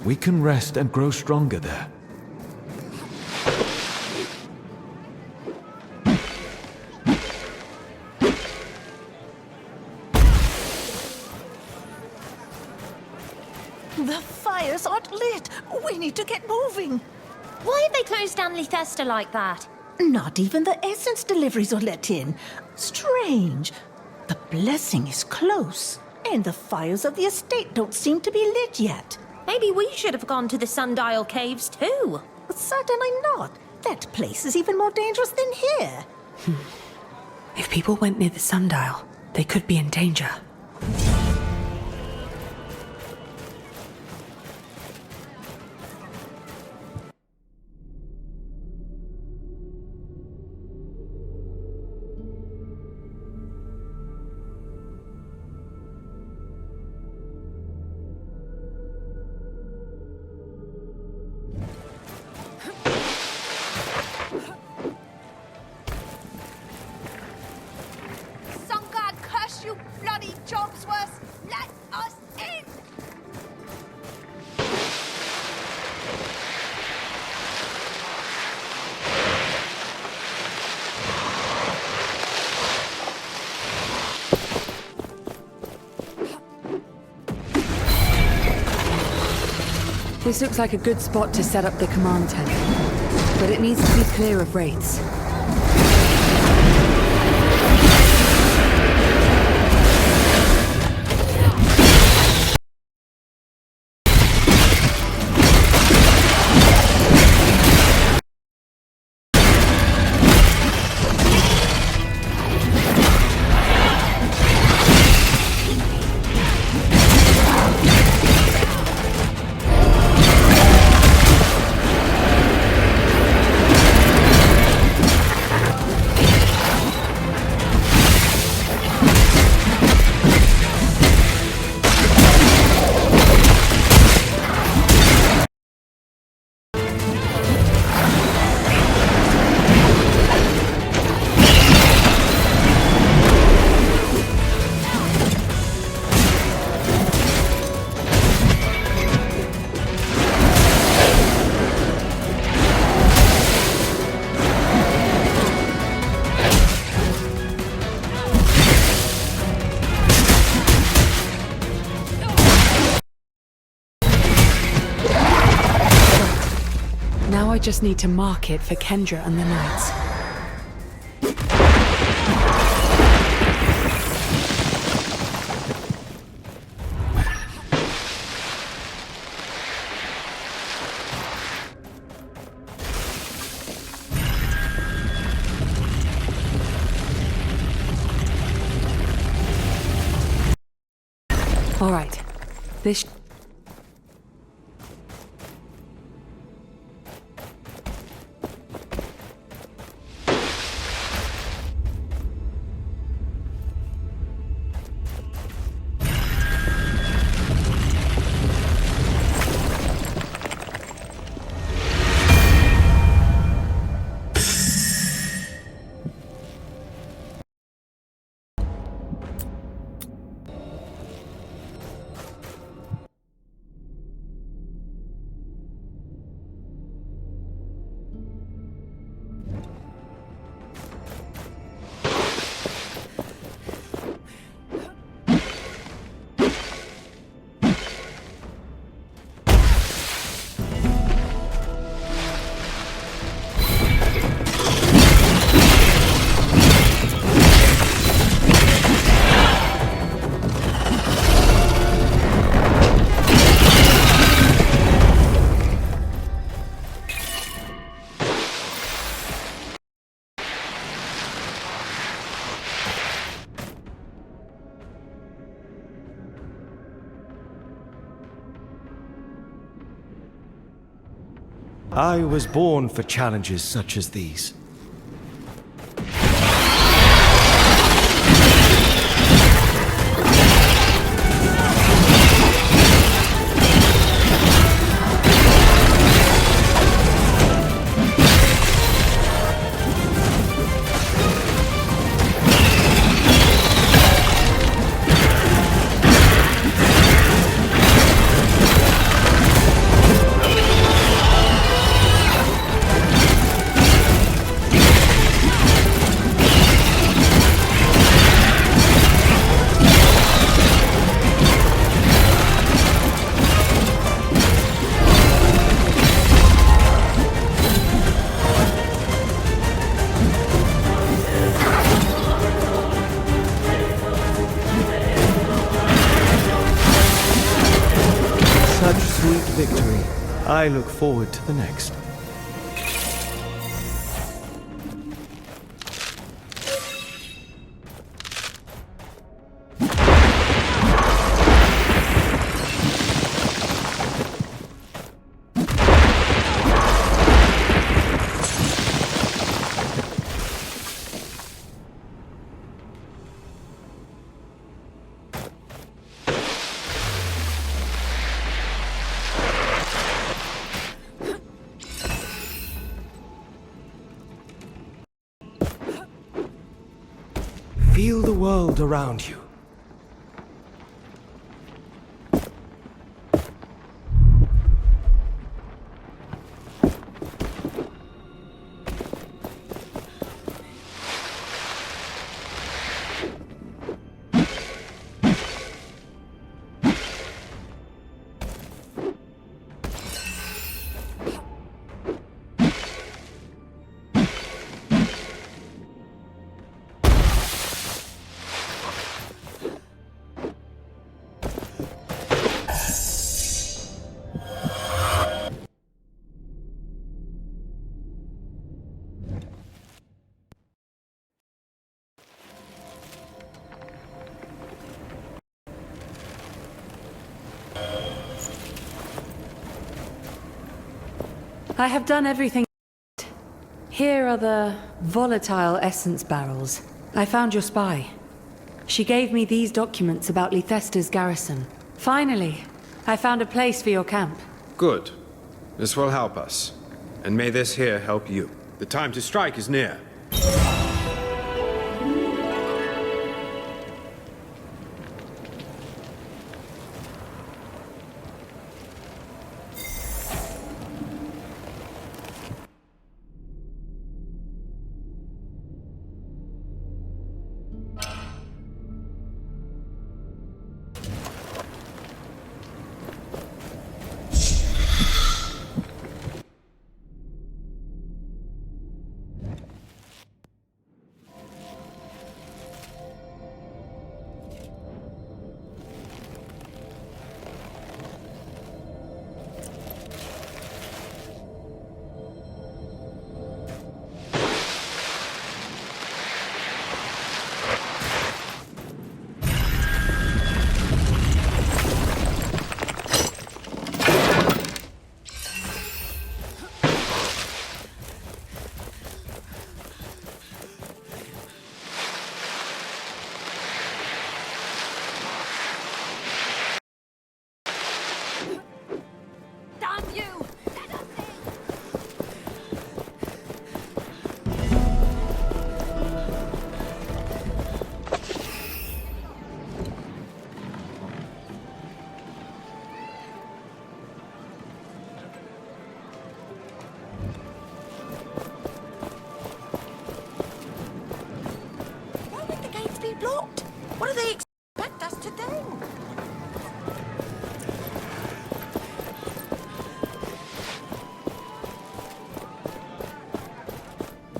Speaker 3: We can rest and grow stronger there.
Speaker 17: The fires aren't lit. We need to get moving.
Speaker 18: Why have they closed down Lethesta like that?
Speaker 17: Not even the essence deliveries are let in. Strange. The blessing is close, and the fires of the estate don't seem to be lit yet.
Speaker 18: Maybe we should have gone to the Sundial Caves too.
Speaker 17: Certainly not. That place is even more dangerous than here.
Speaker 2: If people went near the sundial, they could be in danger. This looks like a good spot to set up the command tent, but it needs to be clear of wraiths. Now I just need to mark it for Kendra and the Knights. All right. This...
Speaker 3: I was born for challenges such as these. I look forward to the next. Feel the world around you.
Speaker 2: I have done everything. Here are the volatile essence barrels. I found your spy. She gave me these documents about Lythesta's garrison. Finally, I found a place for your camp.
Speaker 6: Good. This will help us. And may this here help you. The time to strike is near.
Speaker 17: Blocked. What do they expect us to do?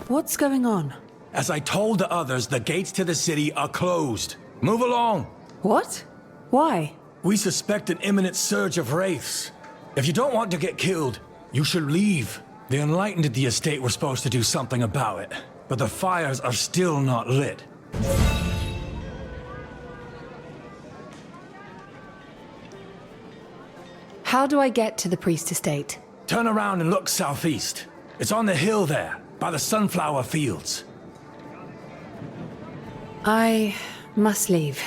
Speaker 2: What's going on?
Speaker 13: As I told the others, the gates to the city are closed. Move along.
Speaker 2: What? Why?
Speaker 13: We suspect an imminent surge of wraiths. If you don't want to get killed, you should leave. The Enlightened at the estate were supposed to do something about it, but the fires are still not lit.
Speaker 2: How do I get to the priest estate?
Speaker 13: Turn around and look southeast. It's on the hill there, by the sunflower fields.
Speaker 2: I must leave.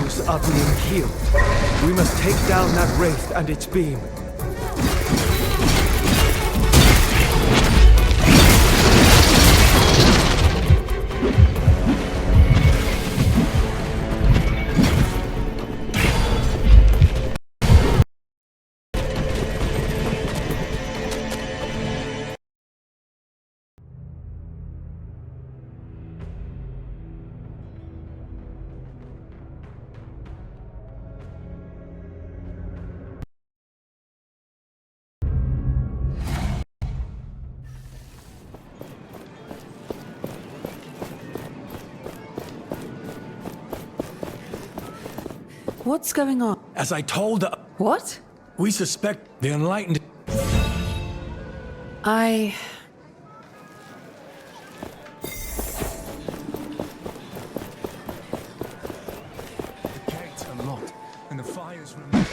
Speaker 3: foes are being killed. We must take down that wraith and its beam.
Speaker 2: What's going on?
Speaker 13: As I told the...
Speaker 2: What?
Speaker 13: We suspect the Enlightened...
Speaker 2: I...
Speaker 13: The gates are locked, and the fires remain...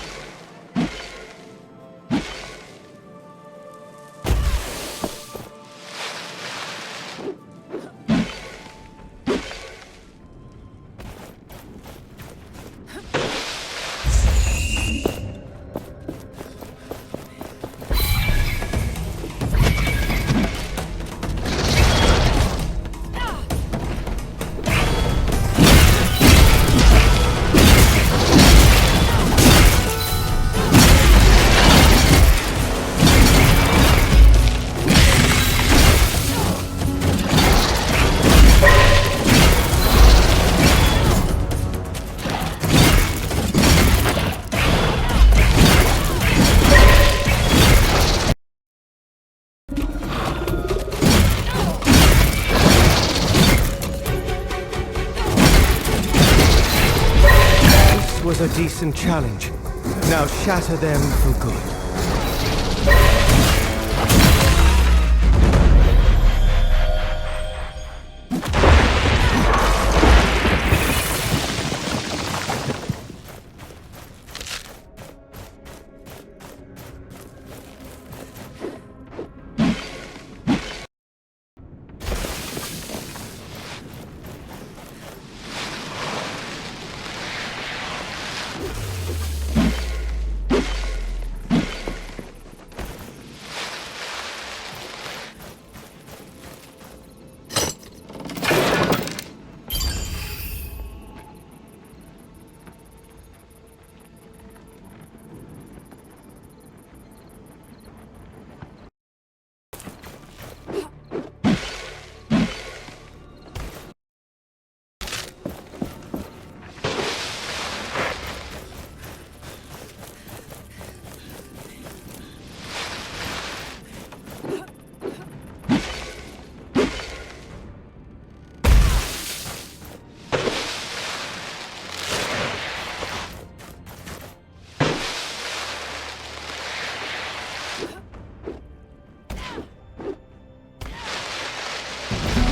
Speaker 3: Was a decent challenge. Now shatter them for good.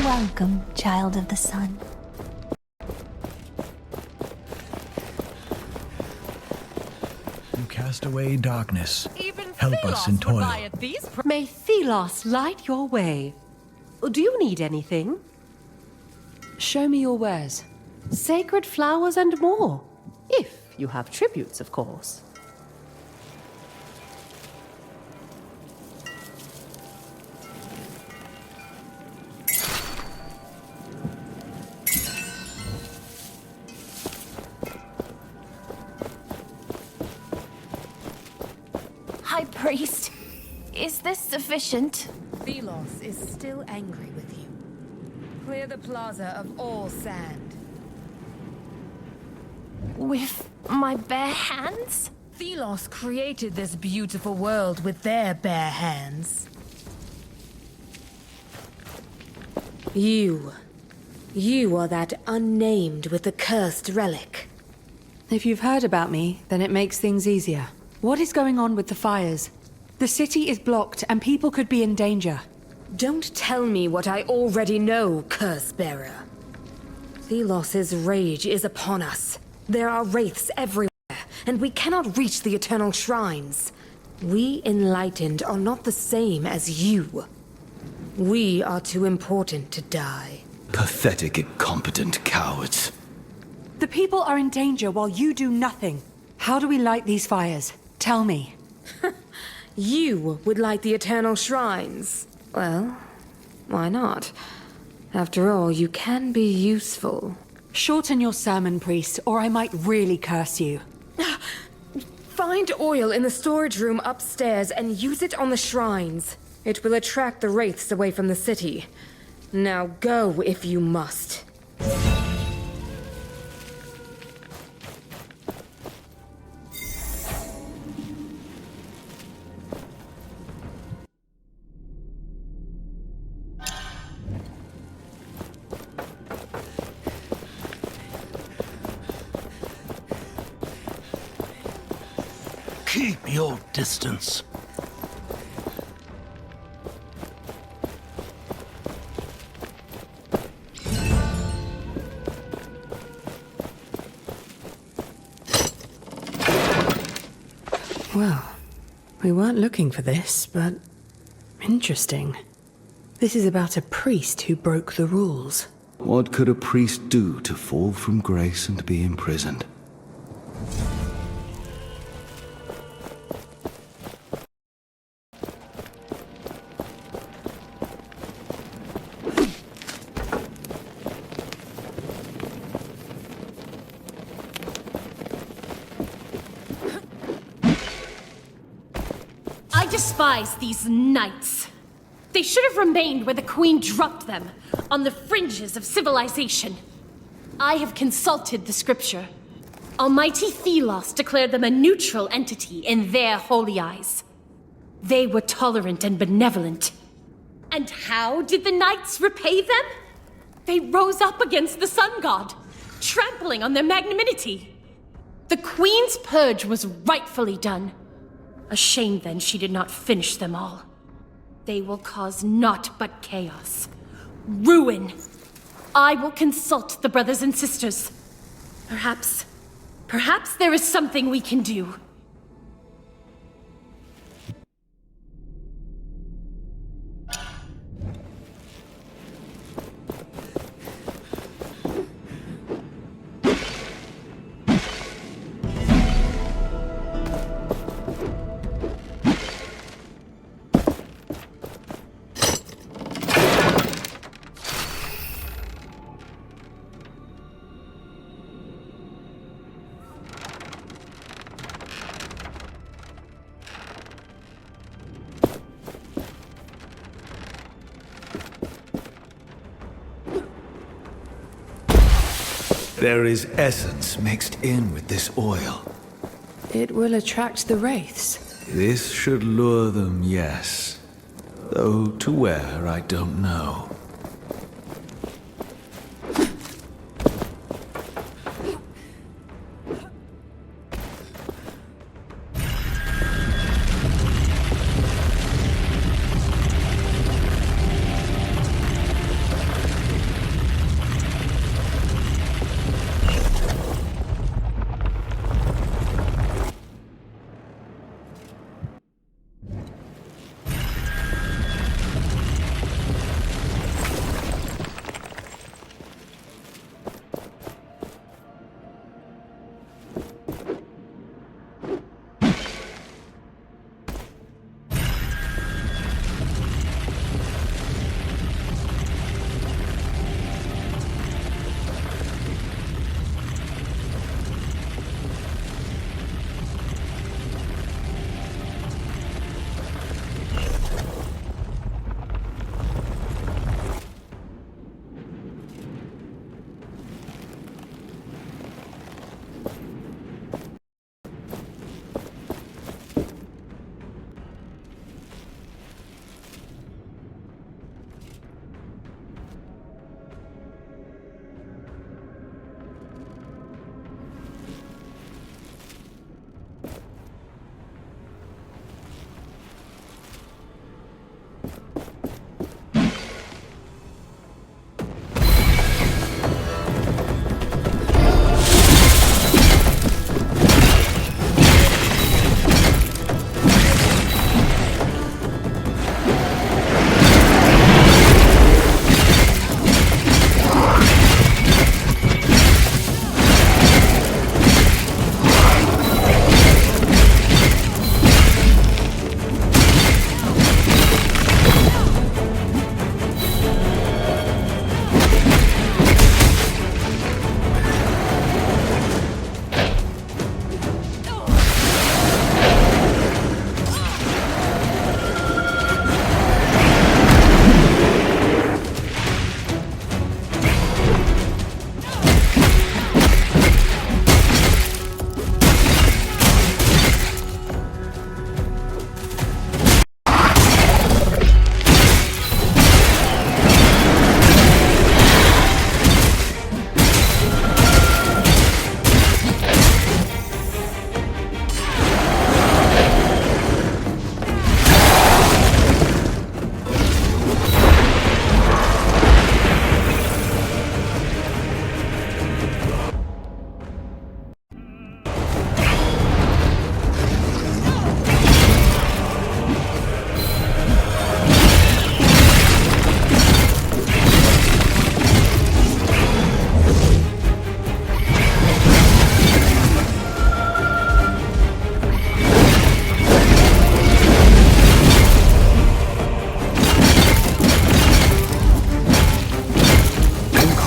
Speaker 19: Welcome, child of the sun.
Speaker 13: You cast away darkness. Help us in toil.
Speaker 20: May Thelos light your way. Do you need anything?
Speaker 2: Show me your wares.
Speaker 20: Sacred flowers and more. If you have tributes, of course.
Speaker 19: High Priest, is this sufficient?
Speaker 21: Thelos is still angry with you. Clear the plaza of all sand.
Speaker 19: With my bare hands?
Speaker 21: Thelos created this beautiful world with their bare hands.
Speaker 2: You are that unnamed with the cursed relic. If you've heard about me, then it makes things easier. What is going on with the fires? The city is blocked and people could be in danger.
Speaker 21: Don't tell me what I already know, Curse-bearer. Thelos's rage is upon us. There are wraiths everywhere, and we cannot reach the Eternal Shrines. We Enlightened are not the same as you. We are too important to die.
Speaker 3: Pathetic, incompetent cowards.
Speaker 2: The people are in danger while you do nothing. How do we light these fires? Tell me.
Speaker 21: You would light the eternal shrines. Well, why not? After all, you can be useful.
Speaker 2: Shorten your sermon, priest, or I might really curse you.
Speaker 21: Find oil in the storage room upstairs and use it on the shrines. It will attract the wraiths away from the city. Now go if you must.
Speaker 5: Keep your distance.
Speaker 2: Well, we weren't looking for this, but interesting. This is about a priest who broke the rules.
Speaker 3: What could a priest do to fall from grace and be imprisoned?
Speaker 1: I despise these knights. They should have remained where the Queen dropped them, on the fringes of civilization. I have consulted the scripture. Almighty Thelos declared them a neutral entity in their holy eyes. They were tolerant and benevolent. And how did the knights repay them? They rose up against the sun god, trampling on their magnanimity. The Queen's purge was rightfully done. A shame then she did not finish them all. They will cause naught but chaos. Ruin. I will consult the brothers and sisters. Perhaps there is something we can do.
Speaker 3: There is essence mixed in with this oil.
Speaker 2: It will attract the wraiths.
Speaker 3: This should lure them, yes. Though to where, I don't know.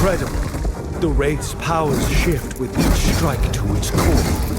Speaker 3: incredible. The Wraith's powers shift with each strike to its core.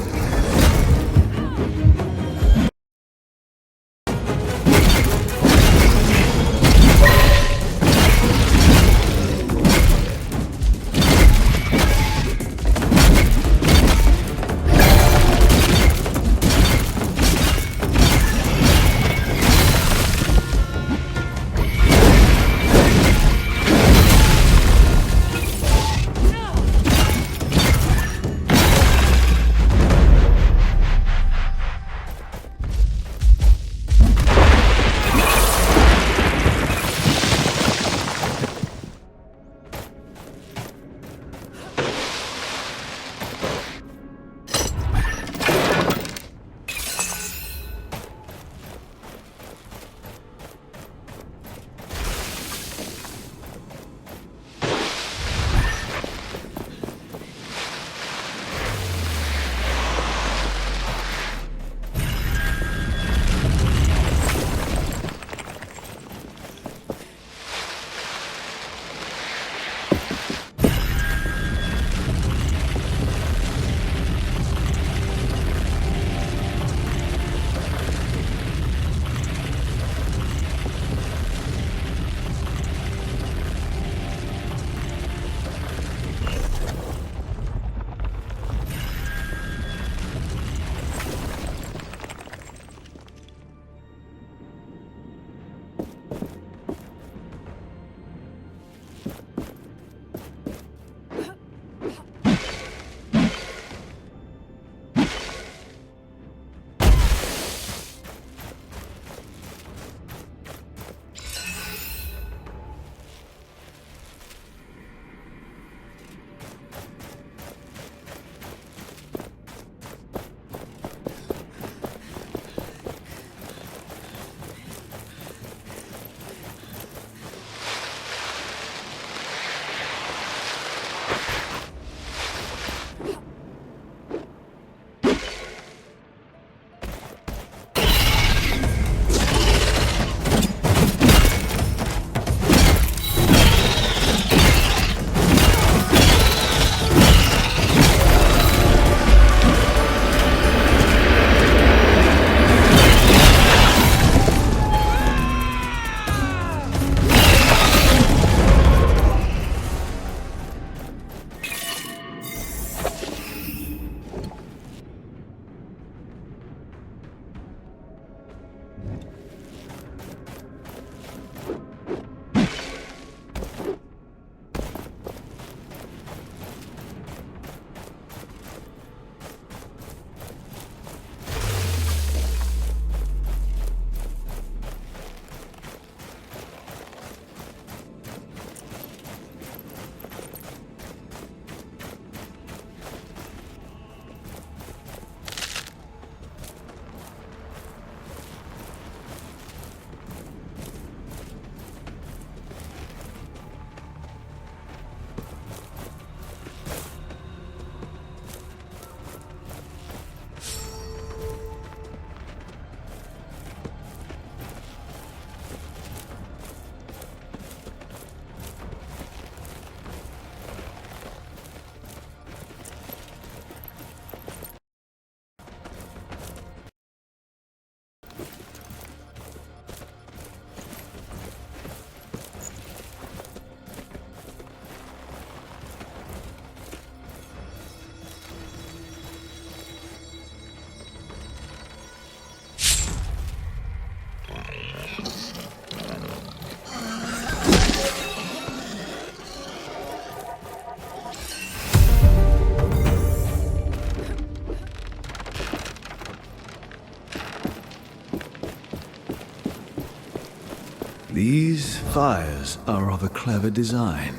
Speaker 3: These fires are of a clever design,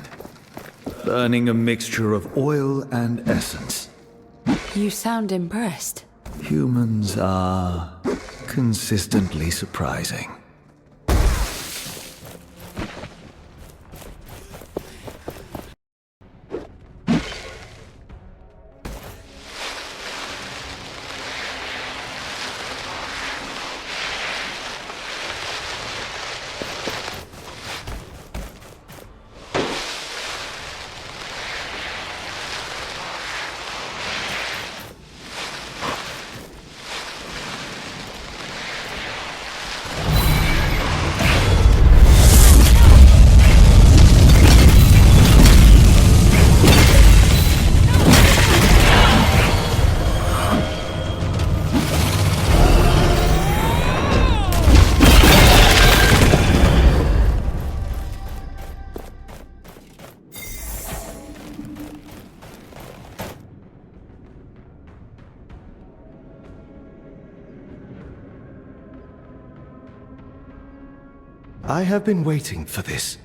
Speaker 3: burning a mixture of oil and essence.
Speaker 2: You sound impressed.
Speaker 3: Humans are consistently surprising. I have been waiting for this.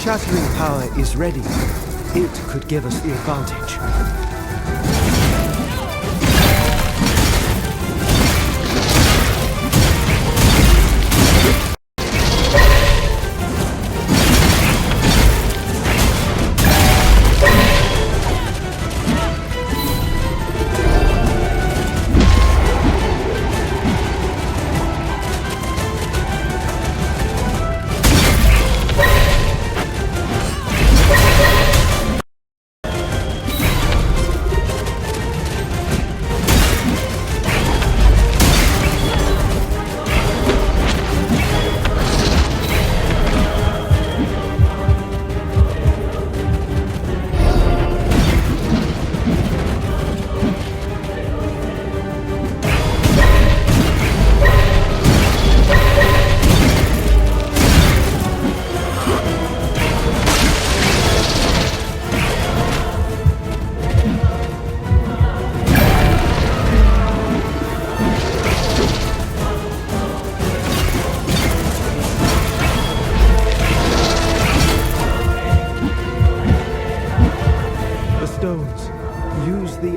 Speaker 3: Shattering power is ready. It could give us the advantage.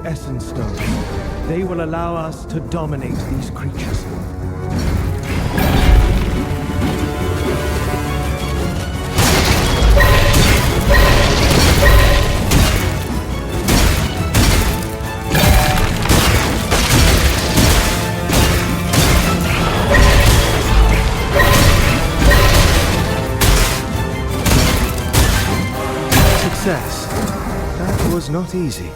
Speaker 3: Essence Stones. They will allow us to dominate these creatures. Success. That was not easy.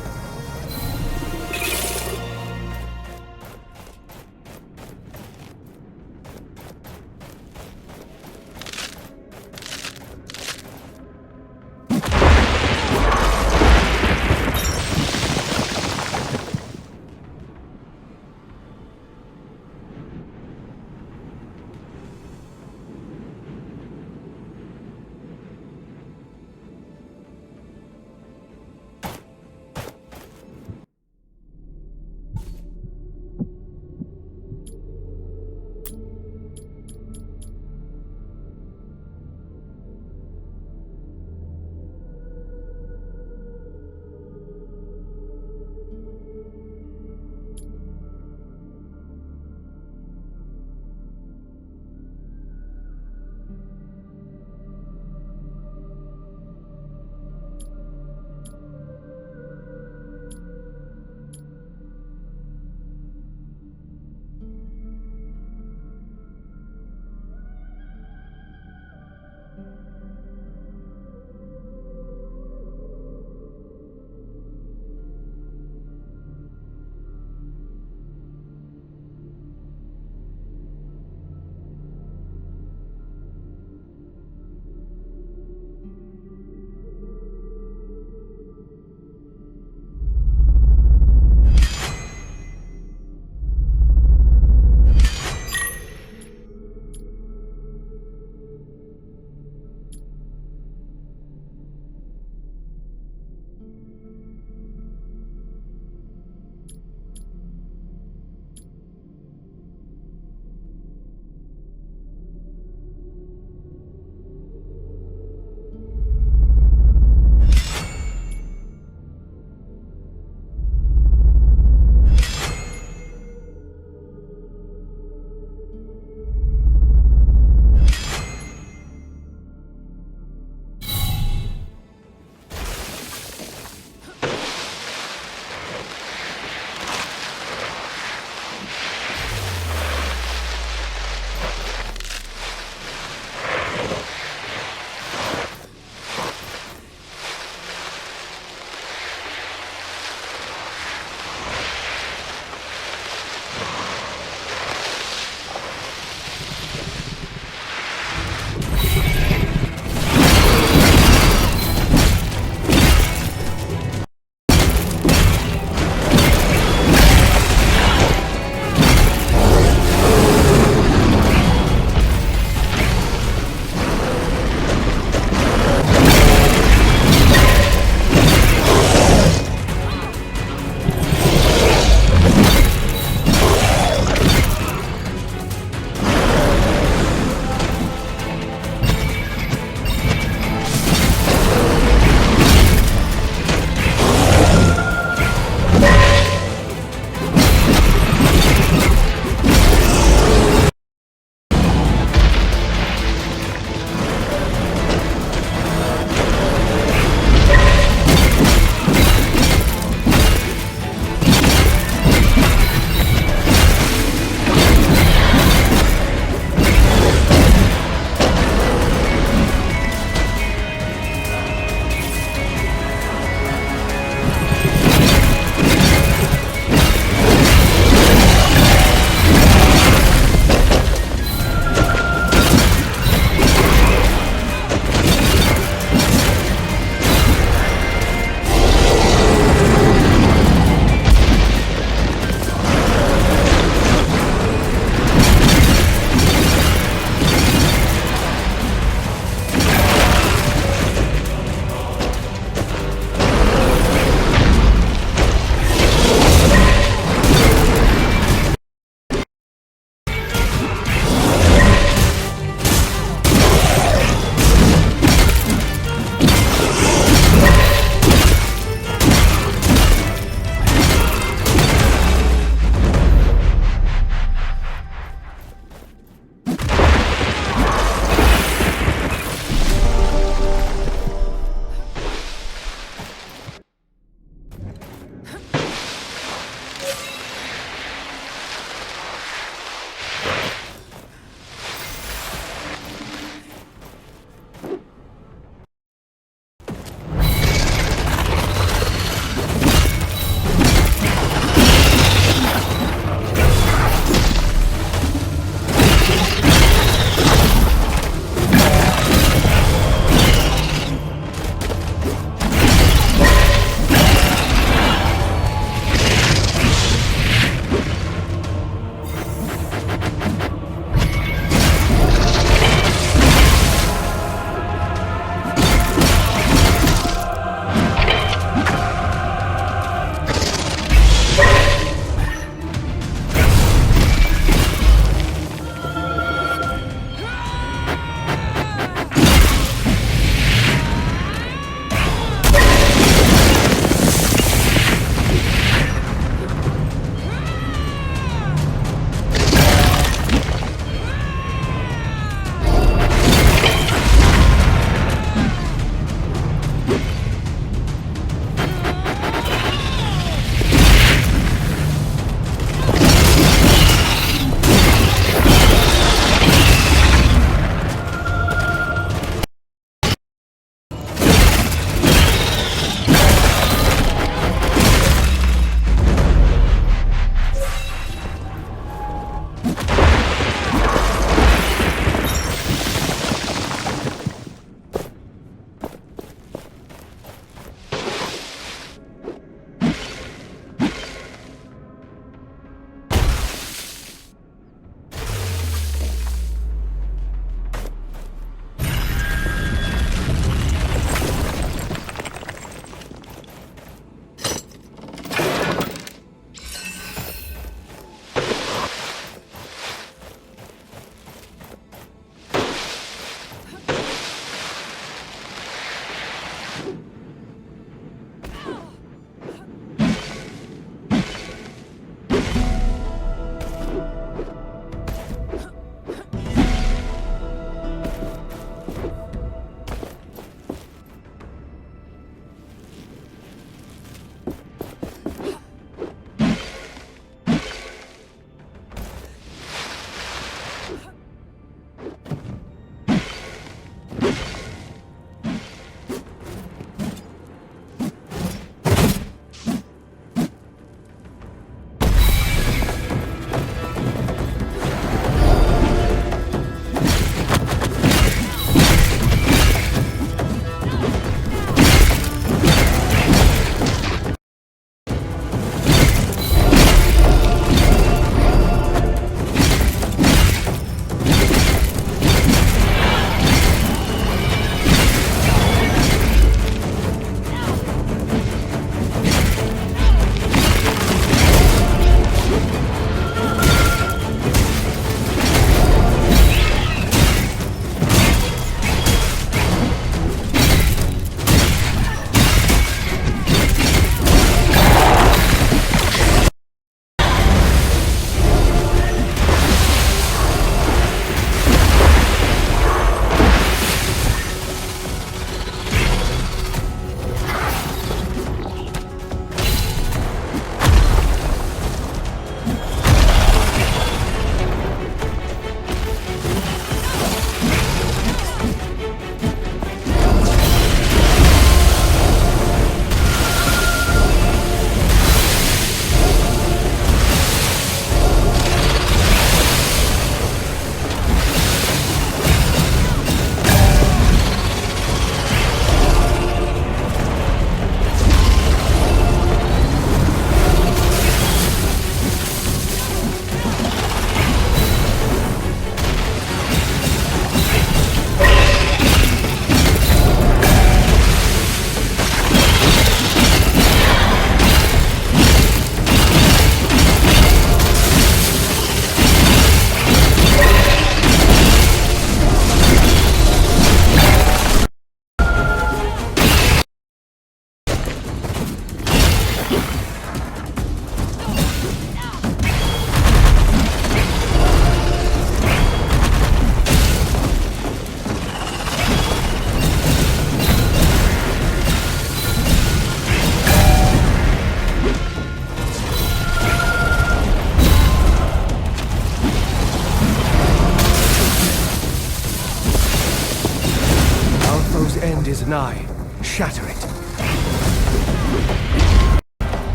Speaker 3: is nigh. Shatter it.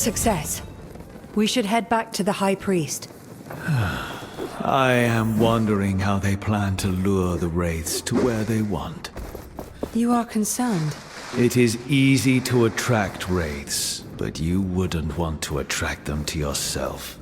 Speaker 2: Success. We should head back to the High Priest.
Speaker 3: I am wondering how they plan to lure the Wraiths to where they want.
Speaker 2: You are concerned.
Speaker 3: It is easy to attract Wraiths, but you wouldn't want to attract them to yourself.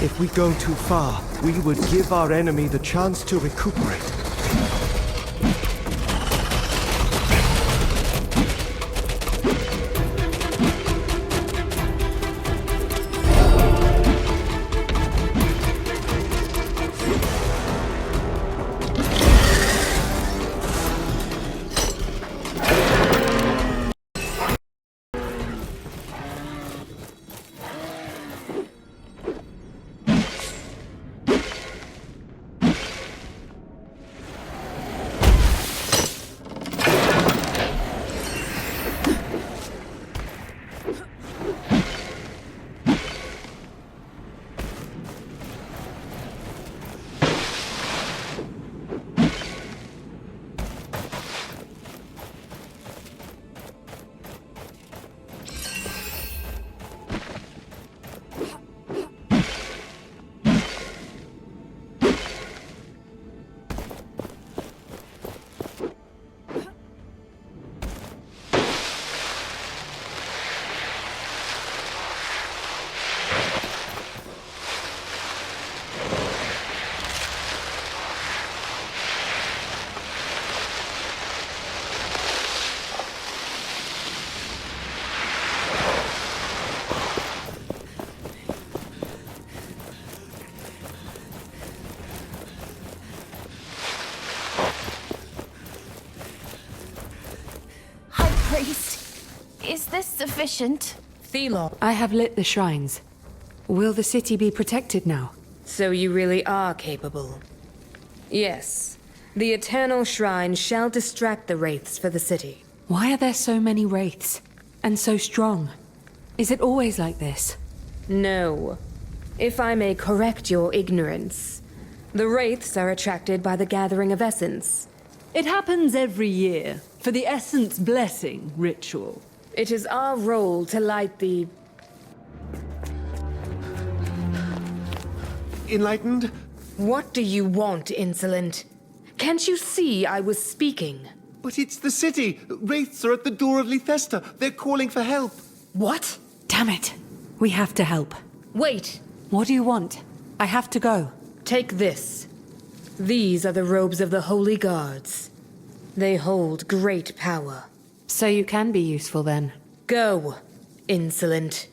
Speaker 3: If we go too far, we would give our enemy the chance to recuperate.
Speaker 19: Priest, is this sufficient?
Speaker 21: Thelos.
Speaker 2: I have lit the shrines. Will the city be protected now?
Speaker 21: So you really are capable. Yes. The Eternal Shrine shall distract the Wraiths for the city.
Speaker 2: Why are there so many wraiths? And so strong? Is it always like this?
Speaker 21: No. If I may correct your ignorance, the Wraiths are attracted by the gathering of essence.
Speaker 9: It happens every year, for the Essence Blessing ritual.
Speaker 21: It is our role to light the...
Speaker 15: Enlightened?
Speaker 21: What do you want, insolent? Can't you see I was speaking?
Speaker 15: But it's the city. Wraiths are at the door of Lethesta. They're calling for help.
Speaker 21: What?
Speaker 2: Damn it. We have to help.
Speaker 21: Wait.
Speaker 2: What do you want? I have to go.
Speaker 21: Take this. These are the robes of the Holy Guards. They hold great power.
Speaker 2: So you can be useful then.
Speaker 21: Go, insolent.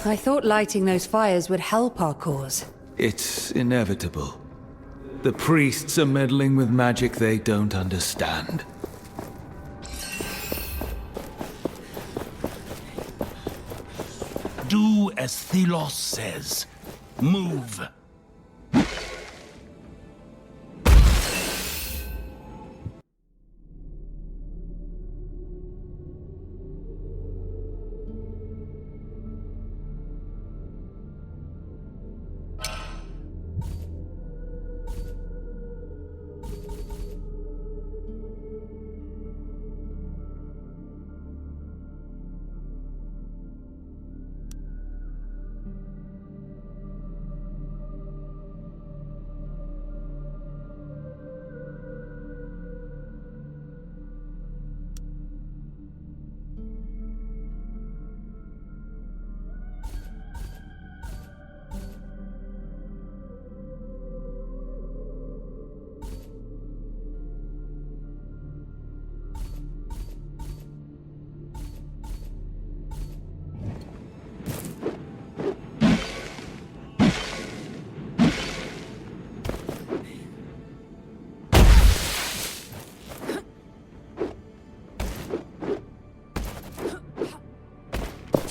Speaker 2: I thought lighting those fires would help our cause.
Speaker 3: It's inevitable. The priests are meddling with magic they don't understand.
Speaker 5: Do as Thelos says. Move.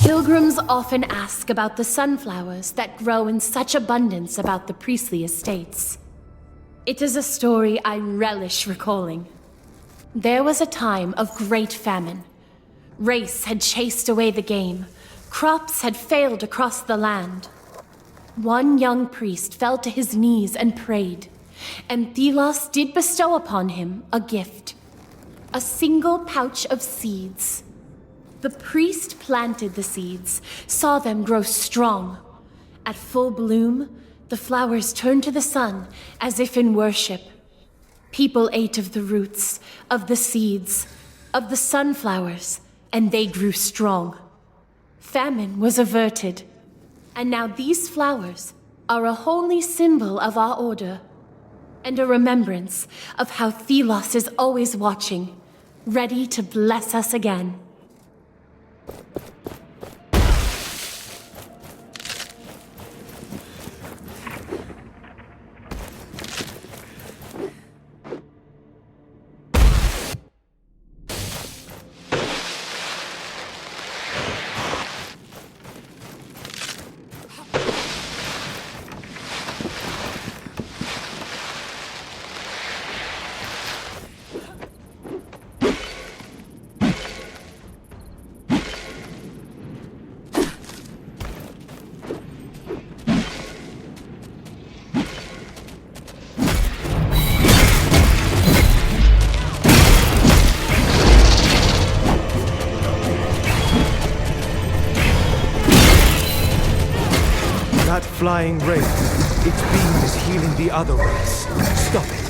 Speaker 1: Pilgrims often ask about the sunflowers that grow in such abundance about the priestly estates. It is a story I relish recalling. There was a time of great famine. Race had chased away the game. Crops had failed across the land. One young priest fell to his knees and prayed, and Thelos did bestow upon him a gift. A single pouch of seeds. The priest planted the seeds, saw them grow strong. At full bloom, the flowers turned to the sun as if in worship. People ate of the roots, of the seeds, of the sunflowers, and they grew strong. Famine was averted, and now these flowers are a holy symbol of our order, and a remembrance of how Thelos is always watching, ready to bless us again.
Speaker 3: That flying wraith, its beam is healing the other wraiths. Stop it.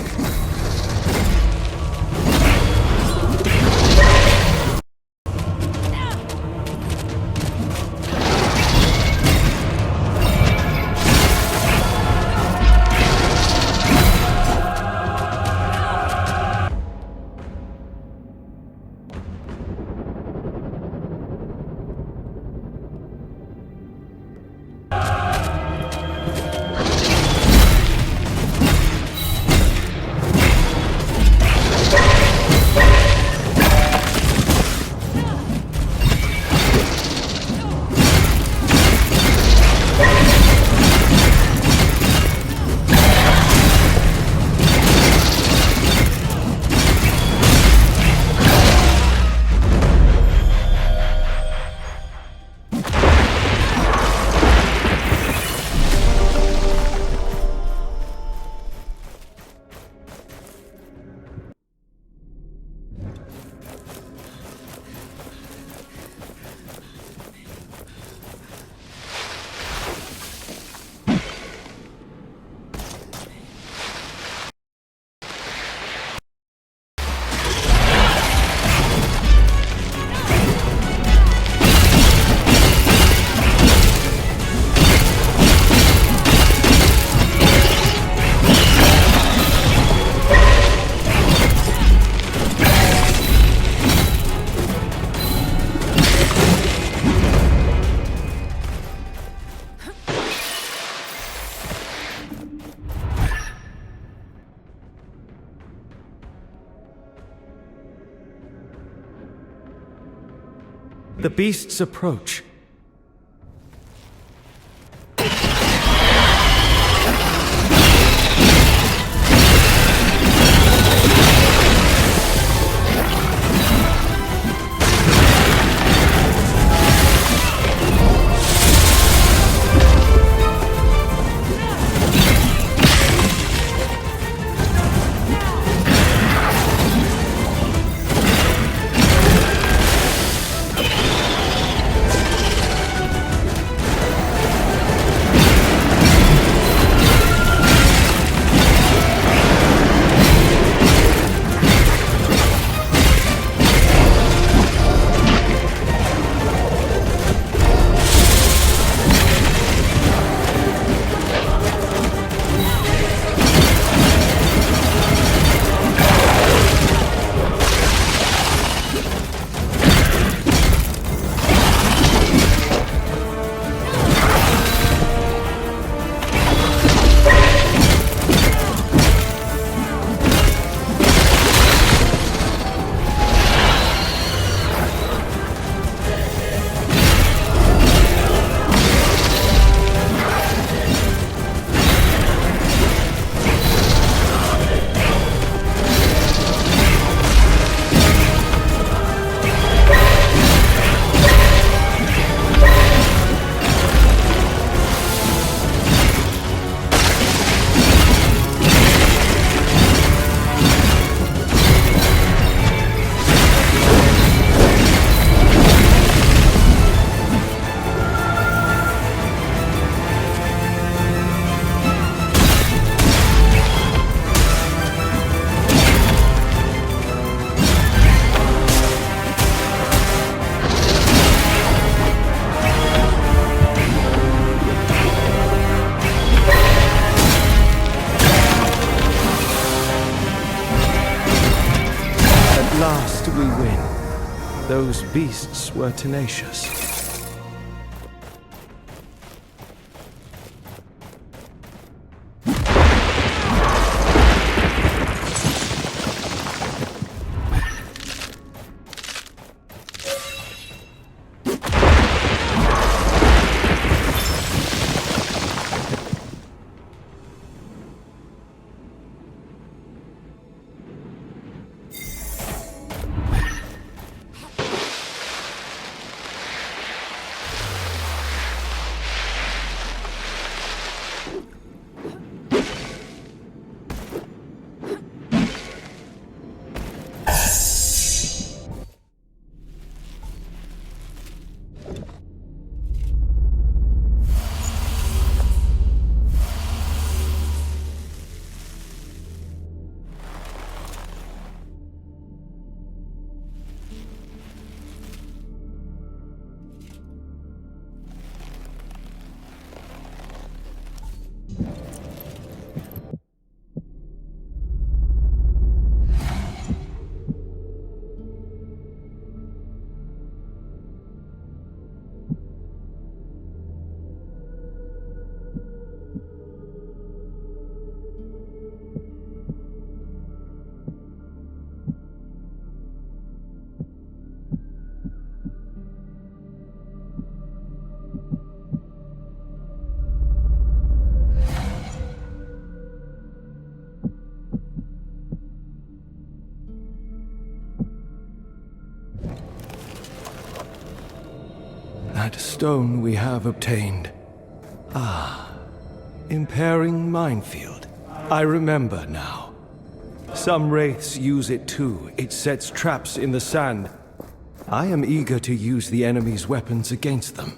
Speaker 3: The beasts approach. At last we win. Those beasts were tenacious. That stone we have obtained. Ah, impairing minefield. I remember now. Some wraiths use it too. It sets traps in the sand. I am eager to use the enemy's weapons against them.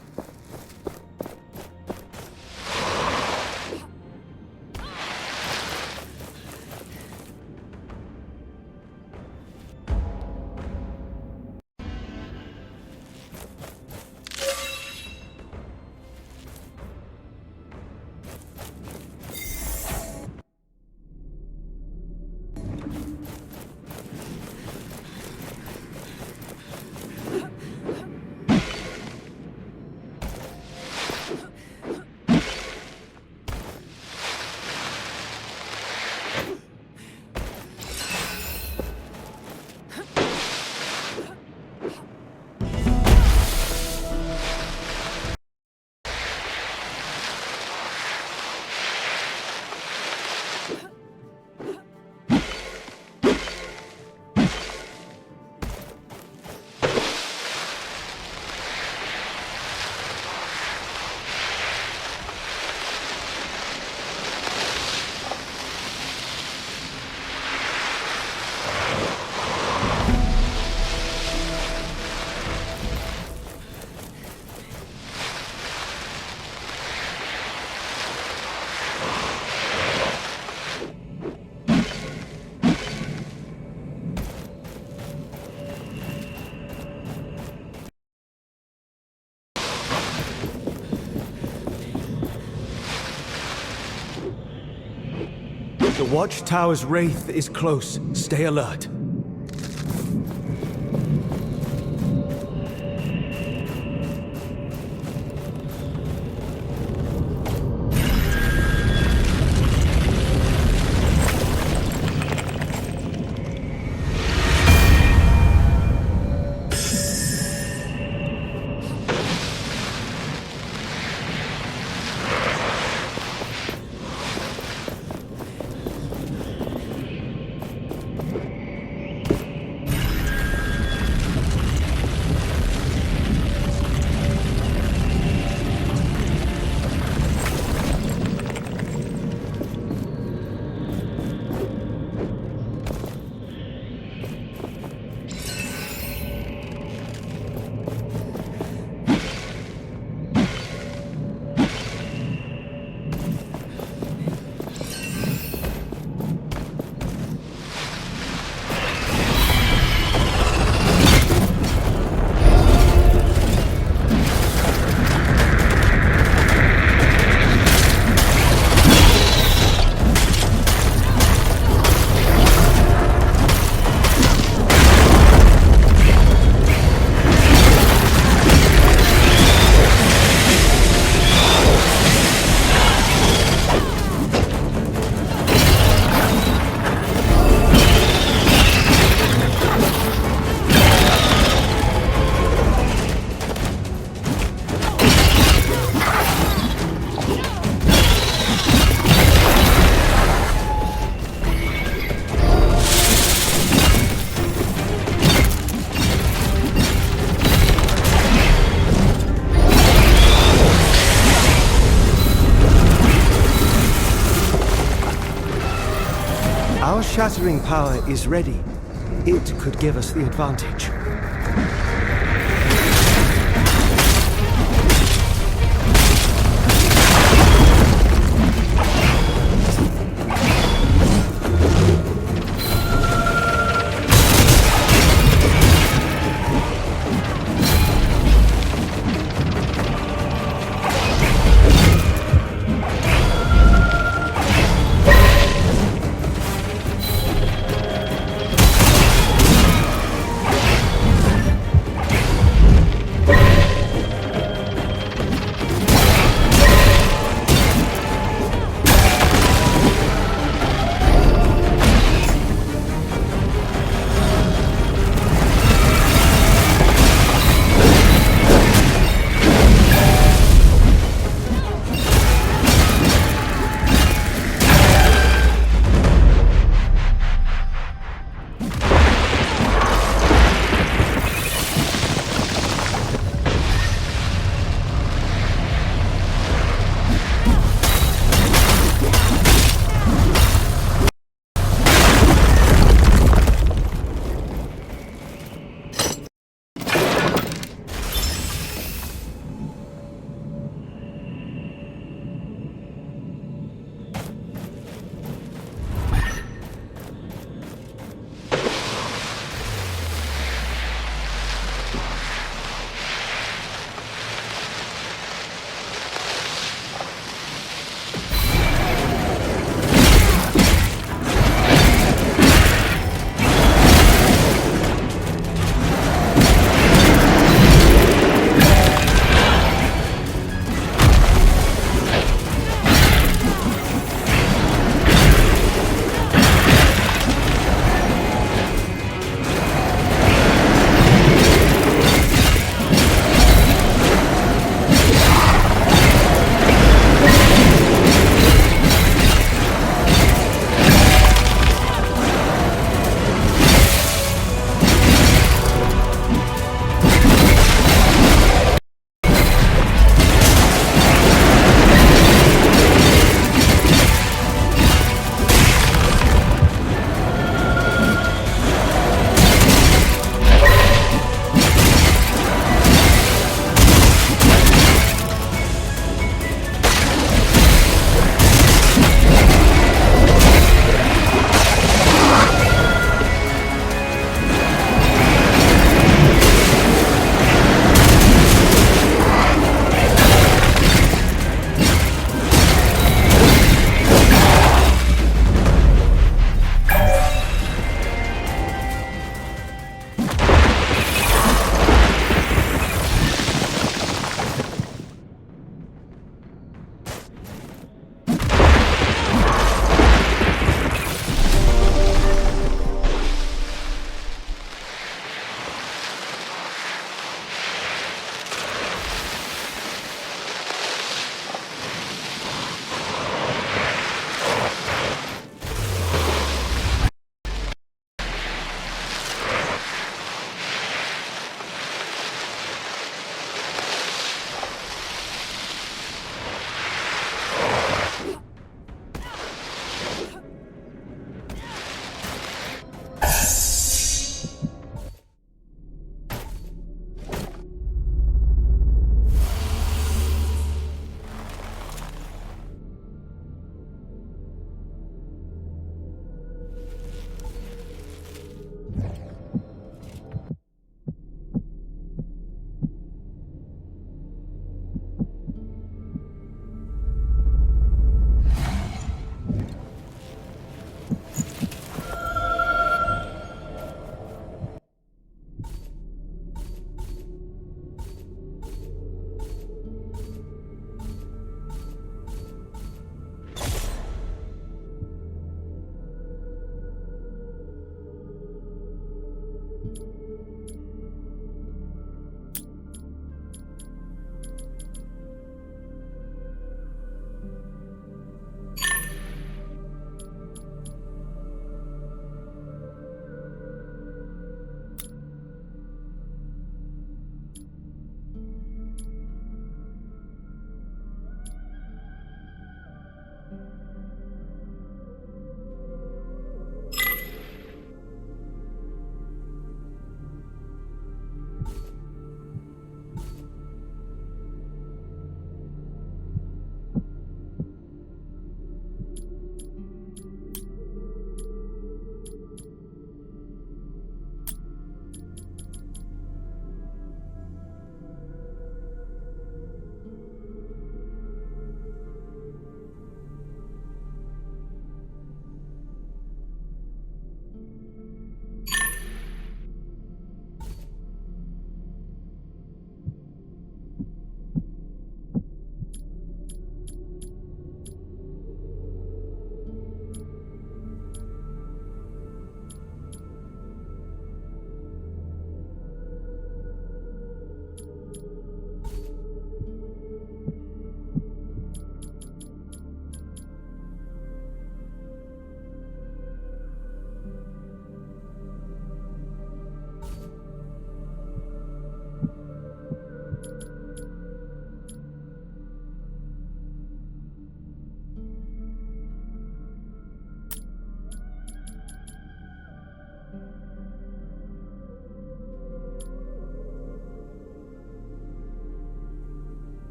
Speaker 3: The Watchtower's wraith is close. Stay alert. Our shattering power is ready. It could give us the advantage.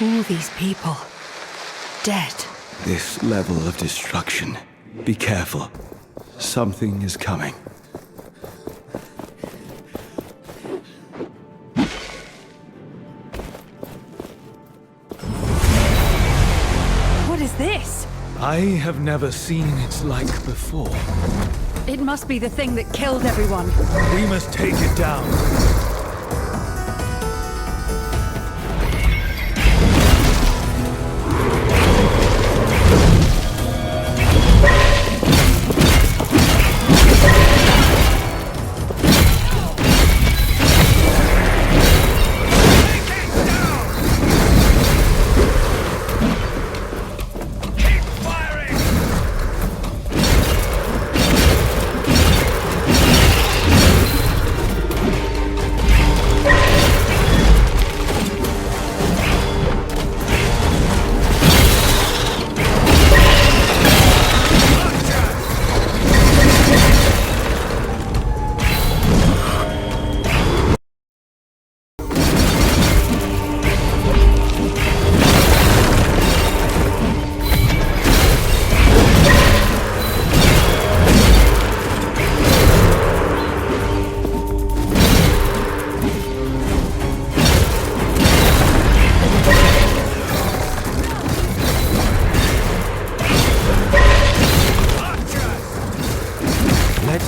Speaker 2: All these people. Dead.
Speaker 3: This level of destruction. Be careful. Something is coming.
Speaker 2: What is this?
Speaker 3: I have never seen its like before.
Speaker 2: It must be the thing that killed everyone.
Speaker 3: We must take it down.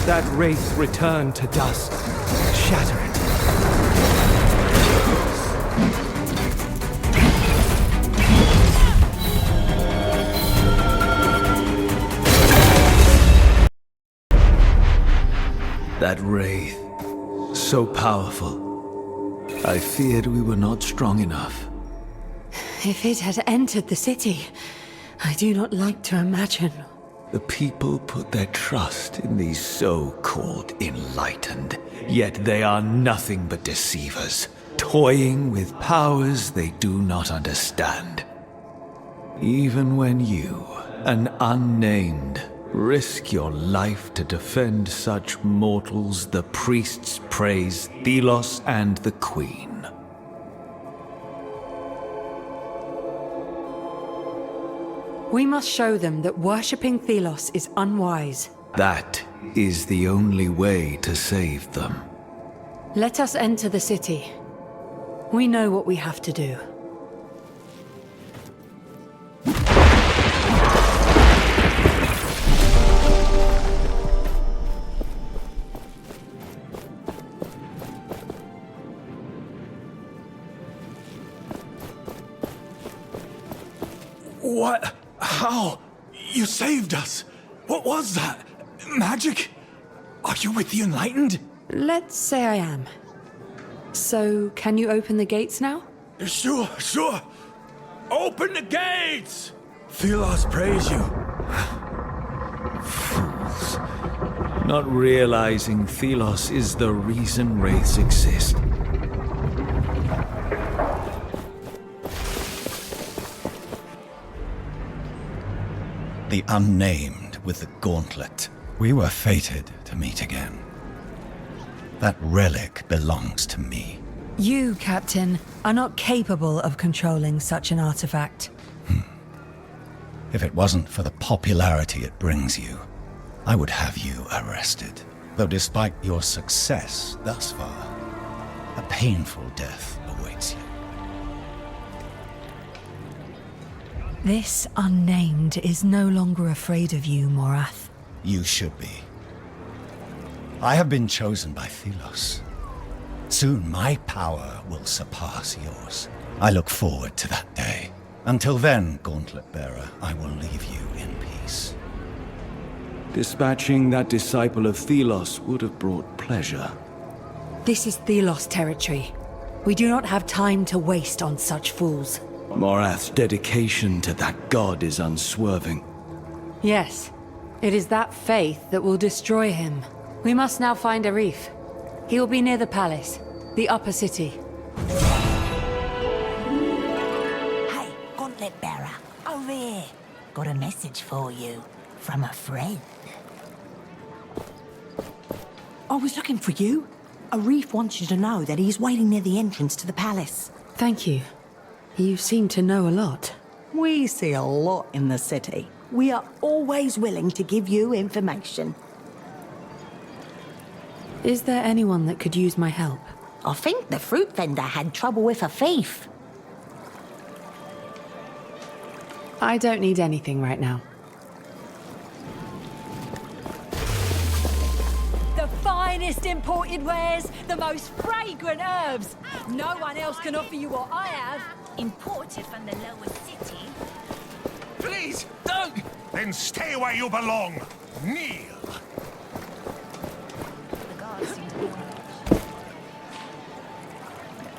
Speaker 3: That wraith return to dust. Shatter it. That wraith, so powerful. I feared we were not strong enough.
Speaker 2: If it had entered the city, I do not like to imagine.
Speaker 3: The people put their trust in these so-called enlightened, yet they are nothing but deceivers, toying with powers they do not understand. Even when you, an unnamed, risk your life to defend such mortals, the priests praise Thelos and the Queen.
Speaker 2: We must show them that worshipping Thelos is unwise.
Speaker 3: That is the only way to save them.
Speaker 2: Let us enter the city. We know what we have to do.
Speaker 13: What? How? You saved us! What was that? Magic? Are you with the Enlightened?
Speaker 2: Let's say I am. So, can you open the gates now?
Speaker 13: Sure. Open the gates! Thelos praise you.
Speaker 3: Fools. Not realizing Thelos is the reason wraiths exist.
Speaker 11: The unnamed with the gauntlet. We were fated to meet again. That relic belongs to me.
Speaker 2: You, Captain, are not capable of controlling such an artifact.
Speaker 11: If it wasn't for the popularity it brings you, I would have you arrested. Though despite your success thus far, a painful death awaits you.
Speaker 2: This unnamed is no longer afraid of you, Morath.
Speaker 11: You should be. I have been chosen by Thelos. Soon my power will surpass yours. I look forward to that day. Until then, Gauntlet Bearer, I will leave you in peace.
Speaker 3: Dispatching that disciple of Thelos would have brought pleasure.
Speaker 2: This is Thelos territory. We do not have time to waste on such fools.
Speaker 3: Morath's dedication to that god is unswerving.
Speaker 2: Yes, it is that faith that will destroy him. We must now find Arif. He will be near the palace, the upper city.
Speaker 17: Hey, Gauntlet Bearer, over here. Got a message for you from a friend. I was looking for you. Arif wants you to know that he's waiting near the entrance to the palace.
Speaker 2: Thank you. You seem to know a lot.
Speaker 17: We see a lot in the city. We are always willing to give you information.
Speaker 2: Is there anyone that could use my help?
Speaker 17: I think the fruit vendor had trouble with a thief.
Speaker 2: I don't need anything right now.
Speaker 9: The finest imported wares, the most fragrant herbs. No one else can offer you what I have.
Speaker 18: Imported from the lower city.
Speaker 5: Please, don't!
Speaker 12: Then stay where you belong. Kneel.
Speaker 18: The guards seem to be on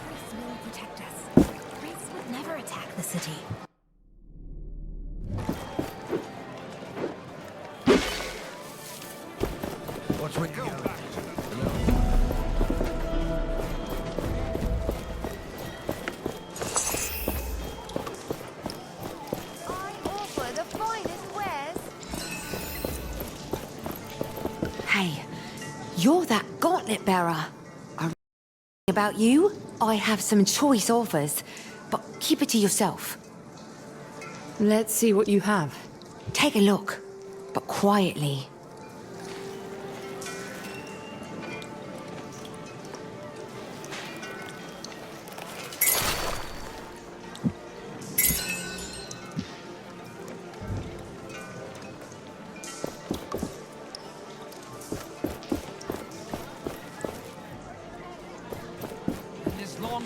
Speaker 18: Priests will protect us. Priests would never attack the city.
Speaker 5: What's with you?
Speaker 2: Hey, you're that gauntlet bearer. About you, I have some choice offers, but keep it to yourself. Let's see what you have. Take a look, but quietly.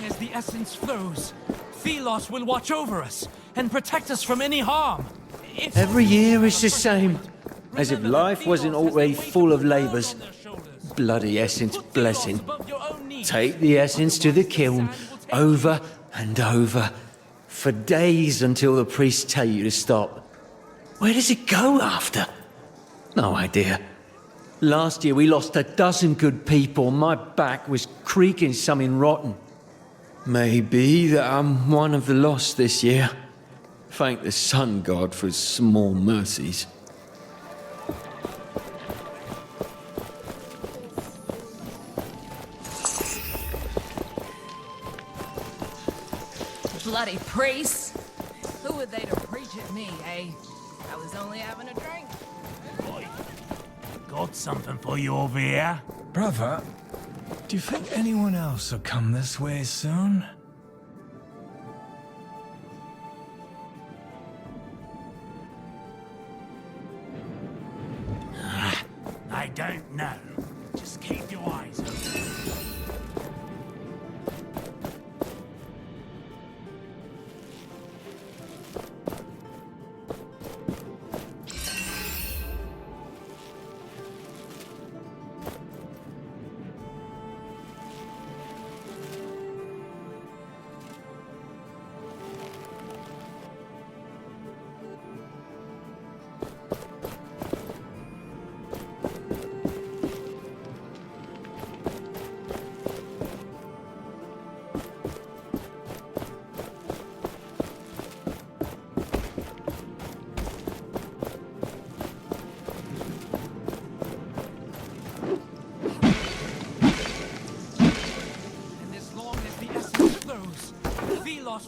Speaker 22: As the essence flows, Thelos will watch over us and protect us from any harm.
Speaker 7: Every year is the same, as if life wasn't already full of labours. Bloody essence blessing. Take the essence to the kiln, over and over, for days until the priests tell you to stop. Where does it go after? No idea. Last year we lost a dozen good people. My back was creaking something rotten. Maybe that I'm one of the lost this year. Thank the sun god for his small mercies.
Speaker 23: Bloody priests! Who were they to preach at me, eh? I was only having a drink.
Speaker 5: Boy, got something for you over here.
Speaker 13: Brother, do you think anyone else will come this way soon?
Speaker 5: I don't know. Just keep your eyes open.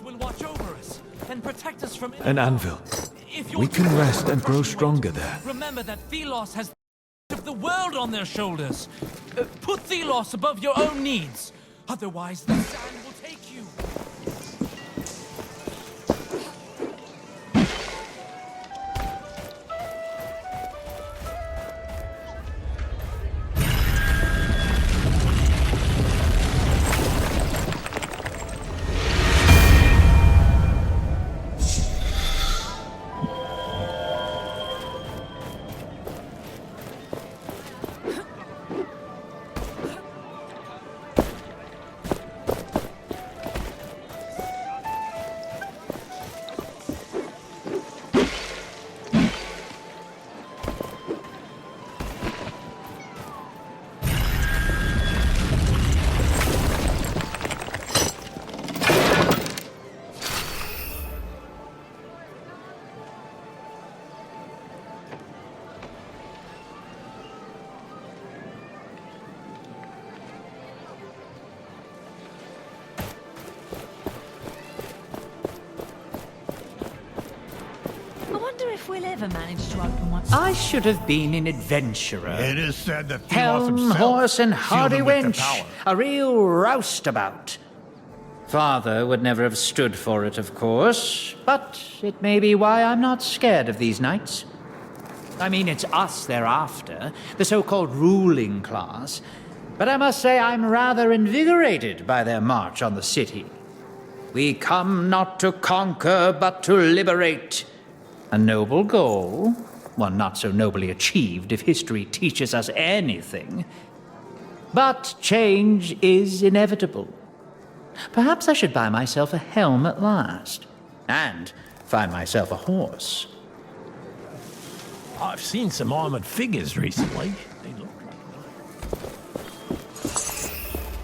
Speaker 22: Will watch over us and protect us from
Speaker 3: An anvil. We can rest and grow stronger there.
Speaker 22: Remember that Thelos has the world on their shoulders. Put Thelos above your own needs. Otherwise, the sand will take you.
Speaker 9: if we'll ever manage to open one.
Speaker 7: I should have been an adventurer.
Speaker 12: It is said that Thelos
Speaker 7: Helm,
Speaker 12: himself
Speaker 7: horse, and hardy
Speaker 12: fielded with the
Speaker 7: wench.
Speaker 12: power.
Speaker 7: A real roustabout. Father would never have stood for it, of course, but it may be why I'm not scared of these knights. I mean, it's us they're after, the so-called ruling class, but I must say I'm rather invigorated by their march on the city. We come not to conquer, but to liberate. A noble goal, one not so nobly achieved if history teaches us anything. But change is inevitable. Perhaps I should buy myself a helm at last, and find myself a horse.
Speaker 5: I've seen some armored figures recently. They look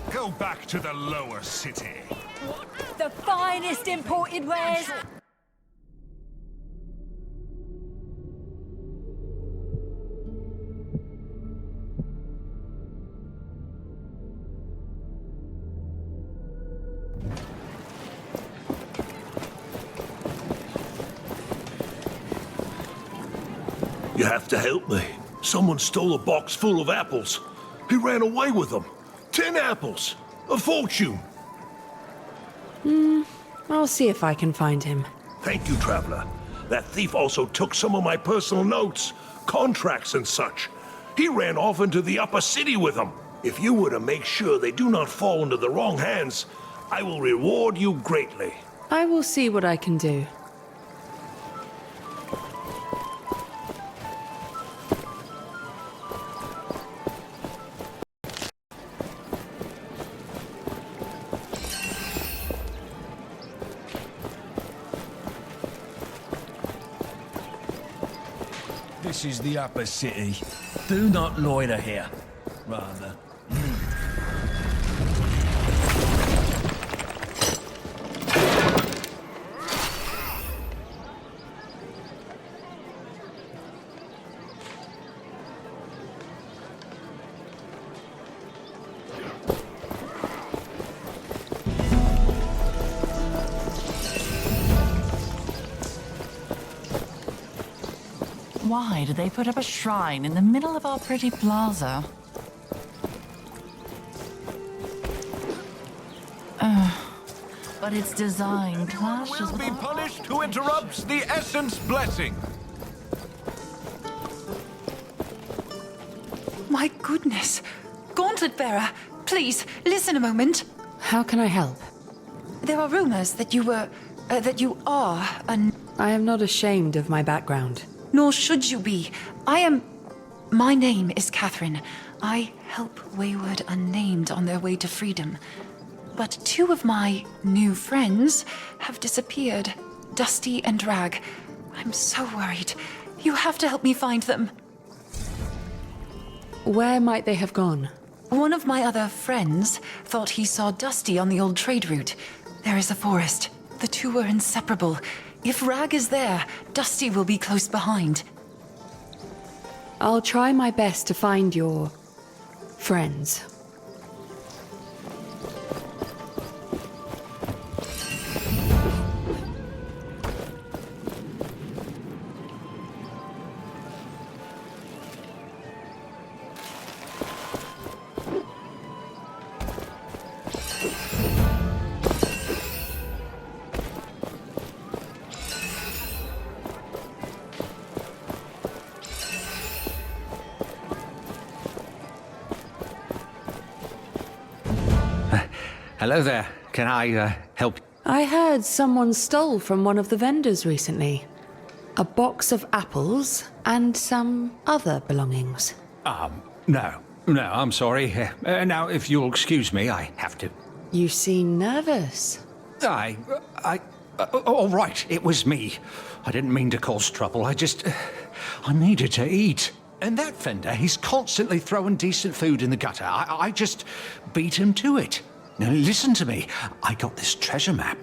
Speaker 5: like...
Speaker 12: Go back to the lower city.
Speaker 9: The finest imported wares.
Speaker 12: You have to help me. Someone stole a box full of apples. He ran away with them. 10 apples. A fortune.
Speaker 2: I'll see if I can find him.
Speaker 12: Thank you, traveler. That thief also took some of my personal notes, contracts and such. He ran off into the upper city with them. If you were to make sure they do not fall into the wrong hands, I will reward you greatly.
Speaker 2: I will see what I can do.
Speaker 13: This is the upper city. Do not loiter here. Rather.
Speaker 23: Why do they put up a shrine in the middle of our pretty plaza? But its design clashes with...
Speaker 8: Be punished who interrupts the Essence blessing.
Speaker 10: My goodness. Gauntlet bearer, please, listen a moment.
Speaker 2: How can I help?
Speaker 10: There are rumors that you were... that you are a...
Speaker 2: I am not ashamed of my background.
Speaker 10: Nor should you be. My name is Catherine. I help wayward unnamed on their way to freedom. But two of my new friends have disappeared. Dusty and Drag. I'm so worried. You have to help me find them.
Speaker 2: Where might they have gone?
Speaker 10: One of my other friends thought he saw Dusty on the old trade route. There is a forest. The two were inseparable. If Rag is there, Dusty will be close behind.
Speaker 2: I'll try my best to find your... friends.
Speaker 7: Hello there. Can I, help?
Speaker 2: I heard someone stole from one of the vendors recently. A box of apples and some other belongings.
Speaker 7: No, I'm sorry. Now, if you'll excuse me, I have to.
Speaker 2: You seem nervous.
Speaker 7: All right, it was me. I didn't mean to cause trouble. I needed to eat. And that vendor, he's constantly throwing decent food in the gutter. I just beat him to it. Now listen to me. I got this treasure map.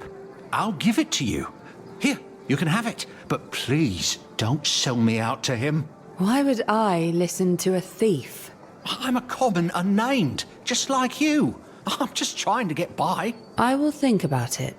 Speaker 7: I'll give it to you. Here, you can have it. But please, don't sell me out to him.
Speaker 2: Why would I listen to a thief?
Speaker 7: I'm a common unnamed, just like you. I'm just trying to get by.
Speaker 2: I will think about it.